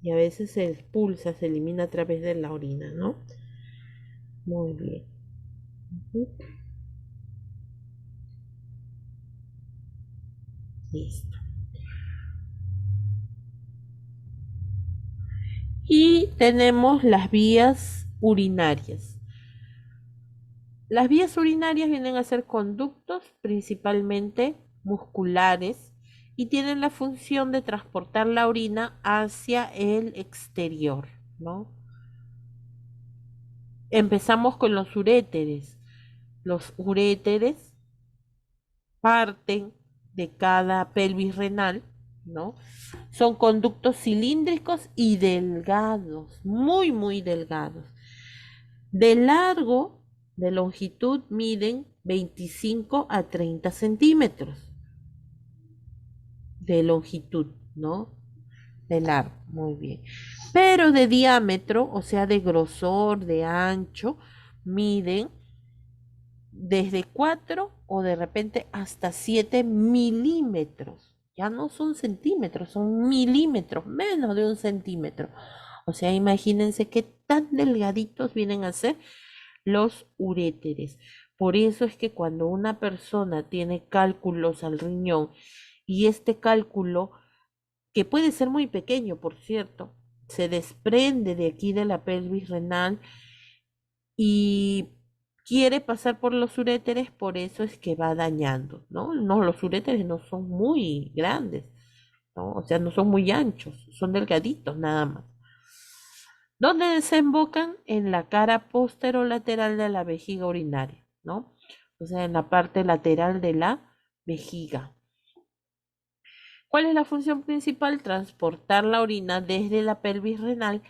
Y a veces se expulsa, se elimina a través de la orina, ¿no? Muy bien. Listo. Y tenemos las vías urinarias. Las vías urinarias vienen a ser conductos principalmente musculares y tienen la función de transportar la orina hacia el exterior, ¿no? Empezamos con los uréteres. Los uréteres parten de cada pelvis renal, ¿no? Son conductos cilíndricos y delgados, muy delgados. De largo, de longitud, miden 25 a 30 centímetros de longitud, ¿no? De largo, muy bien. Pero de diámetro, o sea, de grosor, de ancho, miden desde 4 o de repente hasta 7 milímetros. Ya no son centímetros, son milímetros, menos de un centímetro. O sea, imagínense qué tan delgaditos vienen a ser los uréteres. Por eso es que cuando una persona tiene cálculos al riñón y este cálculo, que puede ser muy pequeño, por cierto, se desprende de aquí de la pelvis renal y quiere pasar por los uréteres, por eso es que va dañando, ¿no? No, los uréteres no son muy grandes, ¿no? O sea, no son muy anchos, son delgaditos nada más. ¿Dónde desembocan? En la cara posterolateral de la vejiga urinaria, ¿no? O sea, en la parte lateral de la vejiga. ¿Cuál es la función principal? Transportar la orina desde la pelvis renal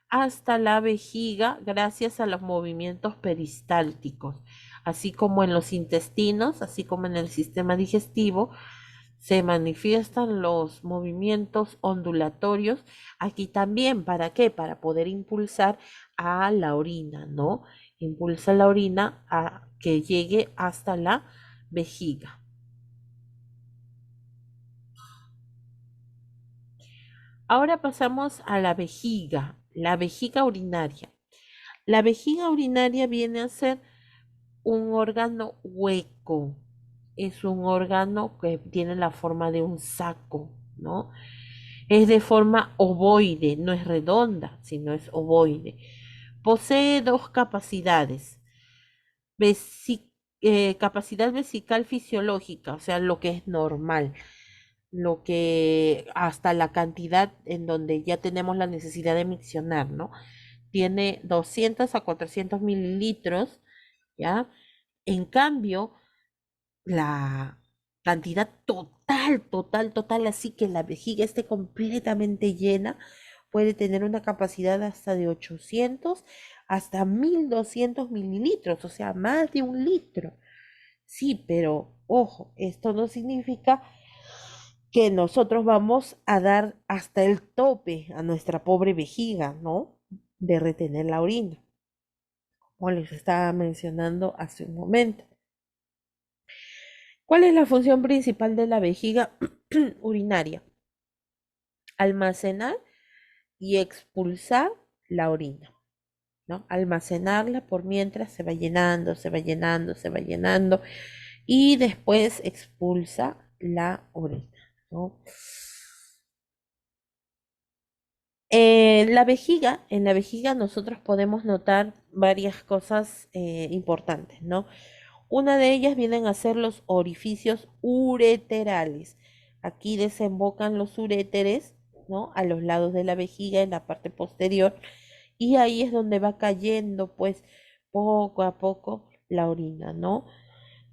hasta la vejiga gracias a los movimientos peristálticos, así como en los intestinos, así como en el sistema digestivo, se manifiestan los movimientos ondulatorios. Aquí también, ¿para qué? Para poder impulsar a la orina, ¿no? Impulsa la orina a que llegue hasta la vejiga. Ahora pasamos a la vejiga urinaria. La vejiga urinaria viene a ser un órgano hueco. Es un órgano que tiene la forma de un saco, ¿no? Es de forma ovoide, no es redonda, sino es ovoide. Posee dos capacidades. Vesi- Capacidad vesical fisiológica, o sea, lo que es normal, lo que hasta la cantidad en donde ya tenemos la necesidad de miccionar, ¿no? Tiene 200 a 400 mililitros, ¿ya? En cambio, la cantidad total, así que la vejiga esté completamente llena, puede tener una capacidad hasta de 800 hasta 1200 mililitros, o sea, más de un litro. Sí, pero ojo, esto no significa que nosotros vamos a dar hasta el tope a nuestra pobre vejiga, ¿no? De retener la orina, como les estaba mencionando hace un momento. ¿Cuál es la función principal de la vejiga urinaria? Almacenar y expulsar la orina, ¿no? Almacenarla por mientras se va llenando, se va llenando, se va llenando y después expulsa la orina, ¿no? En la vejiga nosotros podemos notar varias cosas importantes, ¿no? Una de ellas vienen a ser los orificios ureterales. Aquí desembocan los uréteres, ¿no? A los lados de la vejiga, en la parte posterior, y ahí es donde va cayendo, pues, poco a poco la orina, ¿no?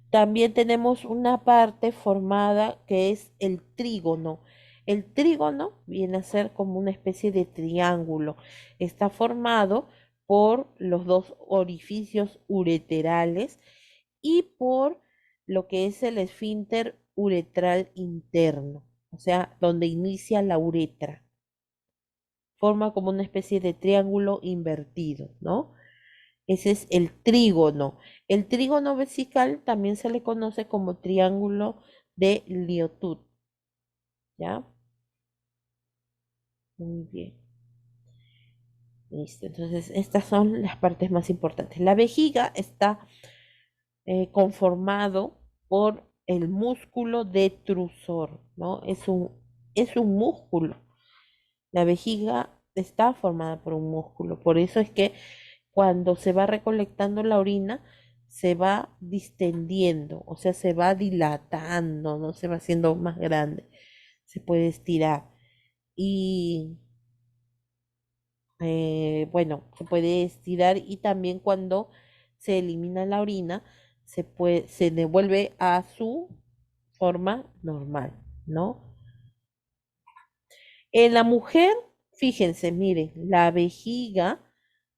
También tenemos una parte formada que es el trígono. El trígono viene a ser como una especie de triángulo. Está formado por los dos orificios ureterales y por lo que es el esfínter uretral interno, o sea, donde inicia la uretra. Forma como una especie de triángulo invertido, ¿no? Ese es el trígono. El trígono vesical también se le conoce como triángulo de Liotud, ¿ya? Muy bien. Listo. Entonces, estas son las partes más importantes. La vejiga está conformado por el músculo detrusor, ¿no? Es un músculo. La vejiga está formada por un músculo. Por eso es que cuando se va recolectando la orina, se va distendiendo, o sea, se va dilatando, no se va haciendo más grande, se puede estirar. Y bueno, se puede estirar y también cuando se elimina la orina, se devuelve a su forma normal, ¿no? En la mujer, fíjense, miren, la vejiga,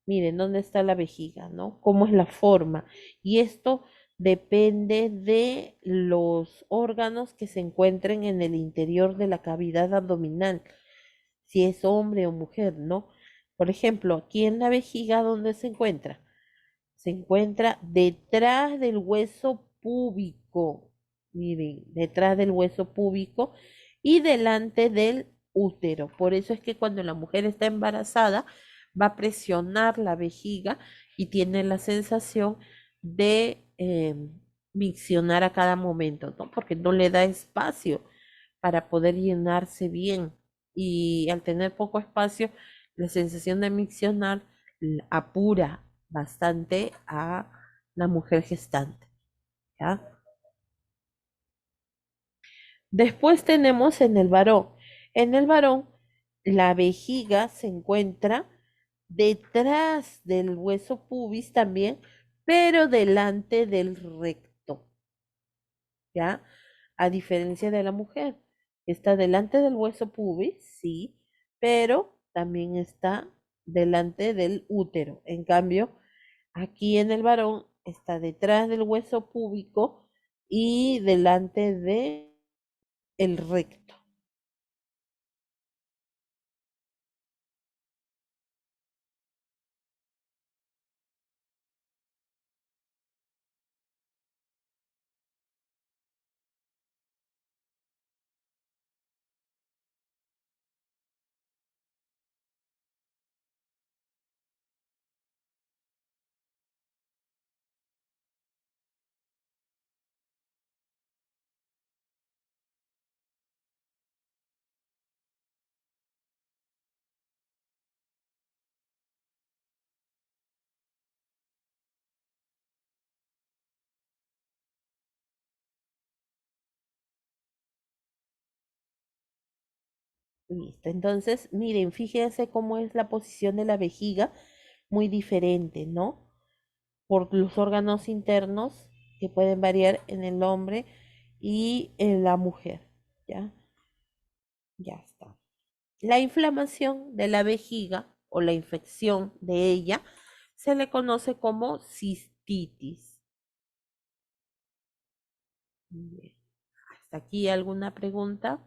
miren dónde está la vejiga, ¿no? Cómo es la forma. Y esto depende de los órganos que se encuentren en el interior de la cavidad abdominal, si es hombre o mujer, ¿no? Por ejemplo, aquí en la vejiga, ¿dónde se encuentra? Se encuentra detrás del hueso púbico. Miren, detrás del hueso púbico y delante del útero. Por eso es que cuando la mujer está embarazada, va a presionar la vejiga y tiene la sensación de miccionar a cada momento, ¿no? Porque no le da espacio para poder llenarse bien. Y al tener poco espacio, la sensación de miccionar apura bastante a la mujer gestante, ¿ya? Después tenemos en el varón. En el varón, la vejiga se encuentra detrás del hueso pubis también, pero delante del recto, ¿ya? A diferencia de la mujer, está delante del hueso pubis, sí, pero también está delante del útero. En cambio, aquí en el varón está detrás del hueso púbico y delante de el recto. Listo. Entonces, miren, fíjense cómo es la posición de la vejiga, muy diferente, ¿no? Por los órganos internos que pueden variar en el hombre y en la mujer, ¿ya? Ya está. La inflamación de la vejiga o la infección de ella se le conoce como cistitis. Bien. ¿Hasta aquí alguna pregunta?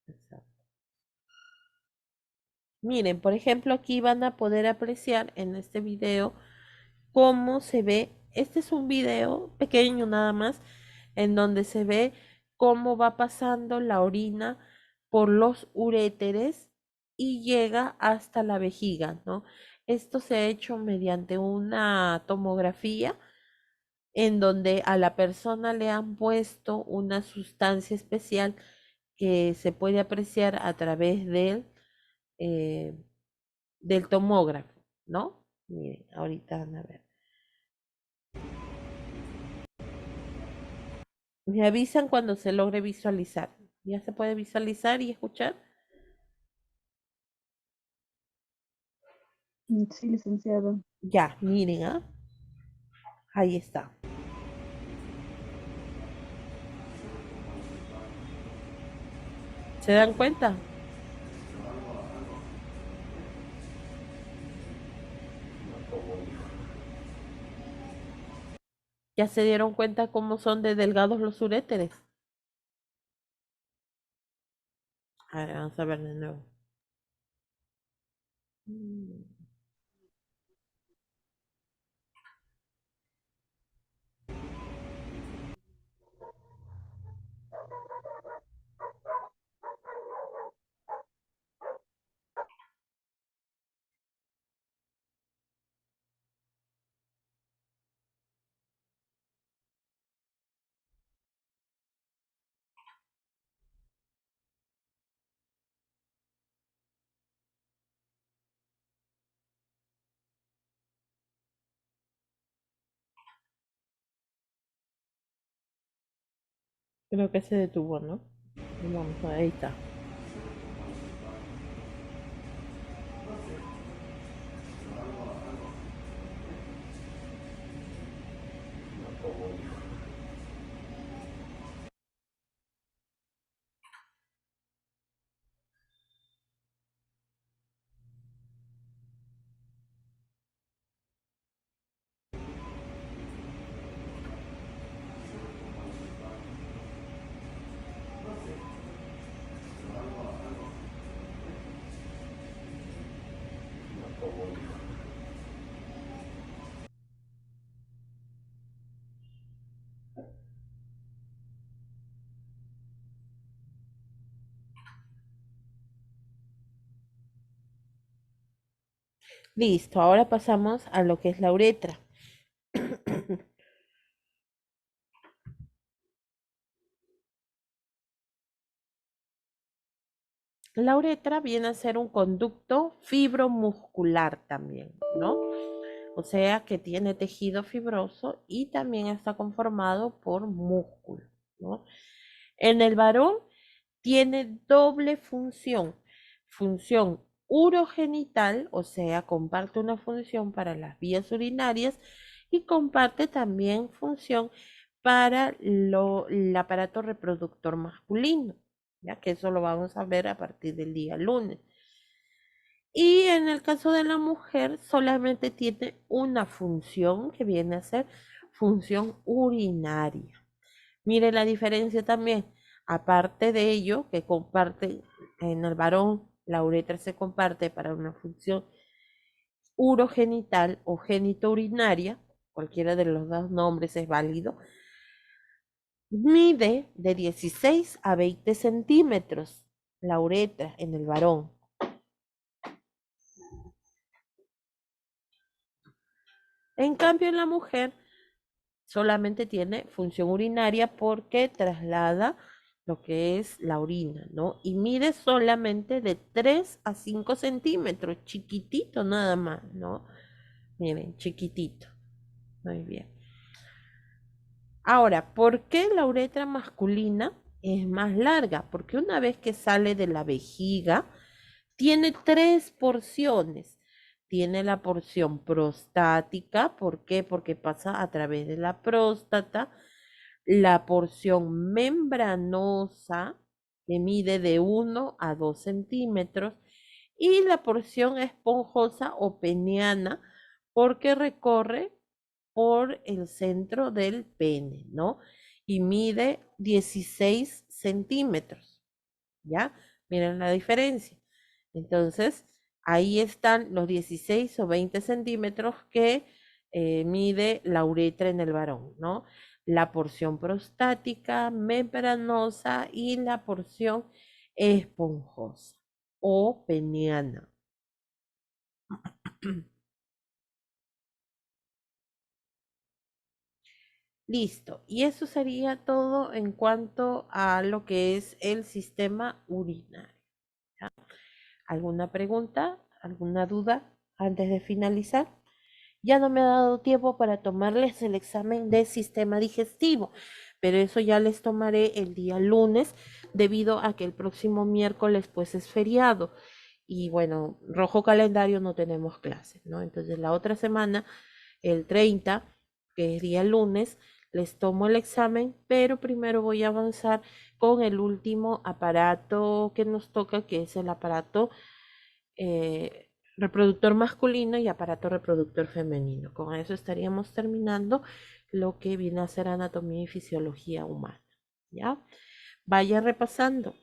Exacto. Miren, por ejemplo, aquí van a poder apreciar en este video cómo se ve. Este es un video pequeño nada más, en donde se ve cómo va pasando la orina por los uréteres y llega hasta la vejiga, ¿no? Esto se ha hecho mediante una tomografía en donde a la persona le han puesto una sustancia especial que se puede apreciar a través eh, del tomógrafo, ¿no? Miren, ahorita van a ver. Me avisan cuando se logre visualizar. ¿Ya se puede visualizar y escuchar? Sí, licenciado. Ya, miren, ¿ah? Ahí está. ¿Se dan cuenta? ¿Ya se dieron cuenta cómo son de delgados los uréteres? A ver, vamos a ver de nuevo. Creo que se detuvo, ¿no? Vamos, ahí está. Listo, ahora pasamos a lo que es la uretra. La uretra viene a ser un conducto fibromuscular también, ¿no? O sea que tiene tejido fibroso y también está conformado por músculo, ¿no? En el varón tiene doble función, función urogenital, o sea, comparte una función para las vías urinarias y comparte también función para el aparato reproductor masculino, ya que eso lo vamos a ver a partir del día lunes. Y en el caso de la mujer solamente tiene una función que viene a ser función urinaria. Mire la diferencia también. Aparte de ello, que comparte en el varón, la uretra se comparte para una función urogenital o genitourinaria, cualquiera de los dos nombres es válido, mide de 16 a 20 centímetros la uretra en el varón. En cambio, en la mujer solamente tiene función urinaria porque traslada lo que es la orina, ¿no? Y mide solamente de 3 a 5 centímetros, chiquitito nada más, ¿no? Miren, chiquitito. Muy bien. Ahora, ¿por qué la uretra masculina es más larga? Porque una vez que sale de la vejiga, tiene tres porciones. Tiene la porción prostática, ¿por qué? Porque pasa a través de la próstata. La porción membranosa, que mide de 1 a 2 centímetros, y la porción esponjosa o peniana, porque recorre por el centro del pene, ¿no? Y mide 16 centímetros, ¿ya? Miren la diferencia. Entonces, ahí están los 16 o 20 centímetros que mide la uretra en el varón, ¿no? La porción prostática, membranosa y la porción esponjosa o peniana. Listo. Y eso sería todo en cuanto a lo que es el sistema urinario. ¿Ya? ¿Alguna pregunta? ¿Alguna duda antes de finalizar? Ya no me ha dado tiempo para tomarles el examen de sistema digestivo, pero eso ya les tomaré el día lunes debido a que el próximo miércoles pues es feriado y bueno, rojo calendario no tenemos clases, ¿no? Entonces la otra semana, el 30, que es día lunes, les tomo el examen, pero primero voy a avanzar con el último aparato que nos toca, que es el aparato reproductor masculino y aparato reproductor femenino. Con eso estaríamos terminando lo que viene a ser anatomía y fisiología humana. ¿Ya? Vayan repasando,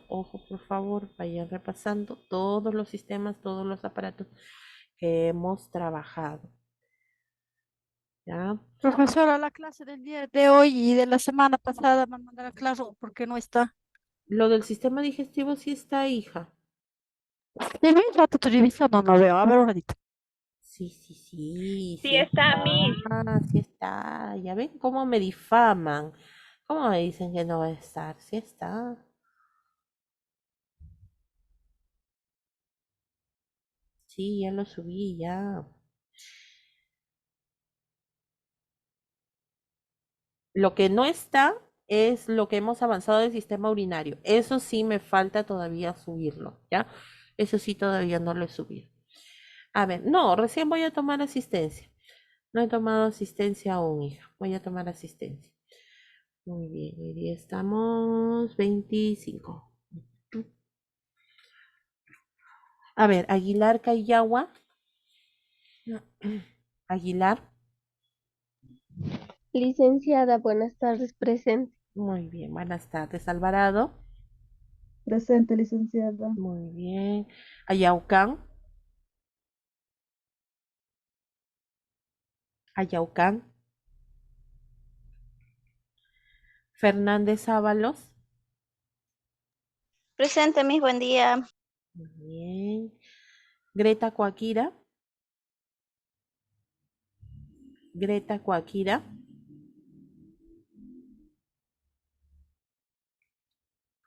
ojo por favor, vayan repasando todos los sistemas, todos los aparatos que hemos trabajado. ¿Ya? Profesora, la clase del día de hoy y de la semana pasada me mandará claro porque no está. Lo del sistema digestivo sí está, hija. De mi rato estoy revisando, no veo. A ver un ratito. Sí, sí, sí, Sí sí está, Miss. está, sí está. Ya ven cómo me difaman. ¿Cómo me dicen que no va a estar? Sí está. Sí, ya lo subí, ya. Lo que no está es lo que hemos avanzado del sistema urinario. Eso sí me falta todavía subirlo, ¿ya? Eso sí todavía no lo he subido. A ver, no, recién voy a tomar asistencia. No he tomado asistencia aún, hija. Voy a tomar asistencia. Muy bien, hoy día estamos 25. A ver, Aguilar Cayagua. Aguilar. Licenciada, buenas tardes, presente. Muy bien, buenas tardes. Alvarado. Presente, licenciada. Muy bien. Ayaucán. Ayaucán. Fernández Ábalos. Presente, mis buen día. Muy bien. Greta Coaquira. Greta Coaquira.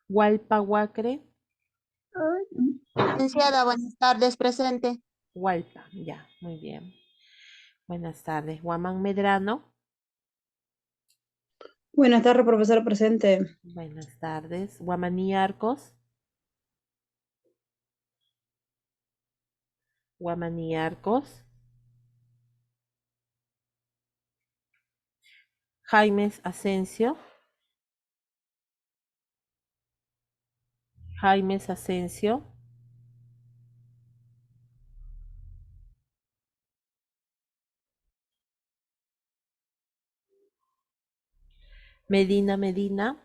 Hualpa Huacre. Licenciada, buenas tardes, presente. Hualpa, ya, muy bien. Buenas tardes. Guamán Medrano. Buenas tardes, profesora presente. Buenas tardes. Guamaní Arcos. Guamaní Arcos. Jaimes Asensio. Jaimes Asensio. Medina Medina.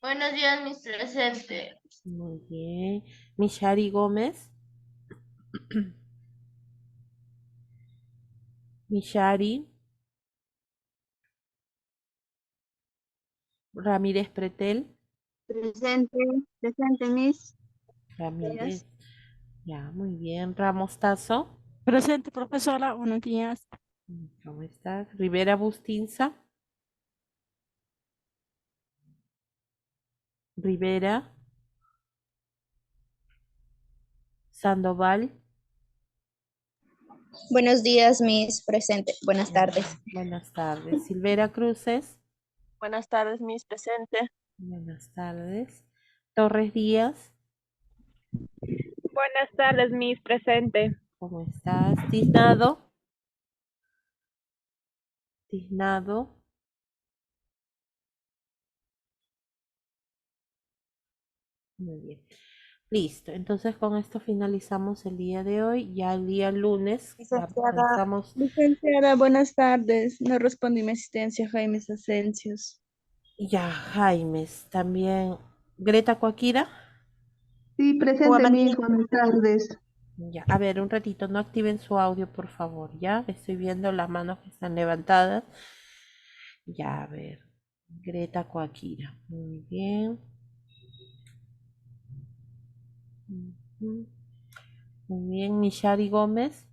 Buenos días, mis presentes. Muy bien. Michari Gómez. Michari. Ramírez Pretel. Presente, Miss. Ramírez. Ya, muy bien. Ramos Tazo. Presente, profesora. Buenos días. ¿Cómo estás? Rivera Bustinza. Rivera. Sandoval. Buenos días, Miss. Presente. Buenas tardes. Buenas tardes. Silvera Cruces. Buenas tardes, mis presentes. Buenas tardes. Torres Díaz. Buenas tardes, mis presente. ¿Cómo estás? Tiznado. Tiznado. Muy bien. Listo. Entonces con esto finalizamos el día de hoy. Ya el día lunes Licenciada. avanzamos. Licenciada, buenas tardes. No respondí mi asistencia, Jaime Asencios. Ya, Jaimes. También. Greta Coaquira. Sí, presente, Guamaní. Miss. Buenas tardes. Ya, a ver, un ratito, no activen su audio, por favor, ¿ya? Estoy viendo las manos que están levantadas. Ya, a ver. Greta Coaquira. Muy bien. Ujú. Muy bien, Mishari Gómez.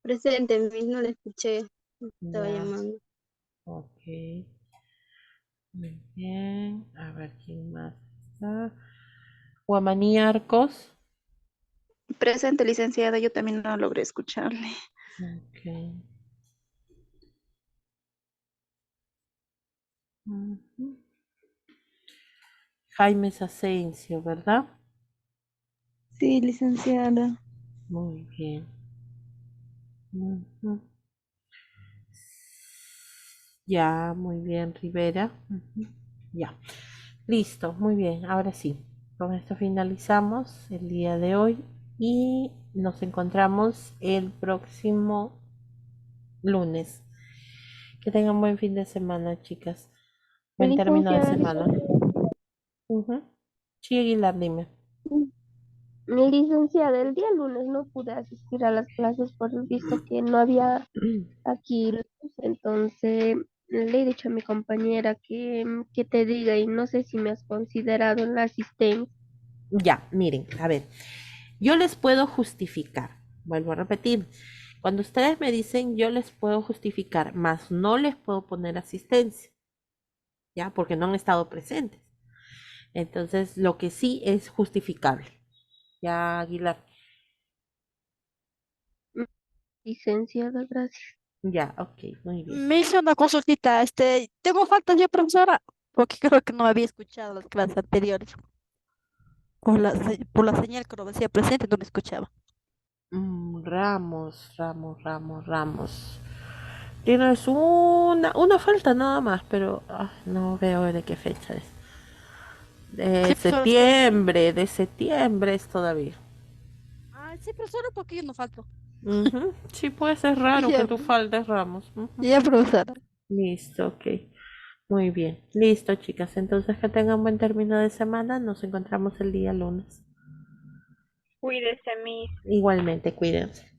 Presente, Miss. No le escuché. Estaba Ya, llamando. ok. Muy bien. A ver, ¿quién más está? Guamaní Arcos. Presente, licenciada. Yo también no logré escucharle. Ok. Ujú. Jaime Asensio, ¿verdad? Sí, licenciada. Muy bien. Ujú. Ya, muy bien, Rivera. Ujú. Ya. Listo, muy bien. Ahora sí. Con esto finalizamos el día de hoy y nos encontramos el próximo lunes. Que tengan buen fin de semana, chicas. Buen término de Licenciada, semana. Ujú. Sí, Aguilar, dime. licenciada, el día lunes no pude asistir a las clases por el visto que no había aquí luz, entonces le he dicho a mi compañera que te diga y no sé si me has considerado en la asistencia. Ya, miren, a ver, yo les puedo justificar, vuelvo a repetir, cuando ustedes me dicen yo les puedo justificar, más no les puedo poner asistencia, ya, porque no han estado presentes. Entonces, lo que sí es justificable. Ya, Aguilar, Licenciada, gracias. ya, ok, muy bien. Me hice una consultita. ¿Tengo faltas yo, profesora? Porque creo que no había escuchado las clases anteriores. Por la señal que no decía presente, no me escuchaba. Ramos. Tienes una falta nada más, pero no veo de qué fecha es. Sí, profesora, es que... De septiembre es todavía. Ah, sí, profesora, porque yo no falto. Ujú. Sí, puede ser raro que Ya, tú faltes, Ramos. Ujú. ya, profesora. Listo, ok. Muy bien. Listo, chicas. Entonces que tengan buen término de semana. Nos encontramos el día lunes. Cuídese, mis. Igualmente, cuídense.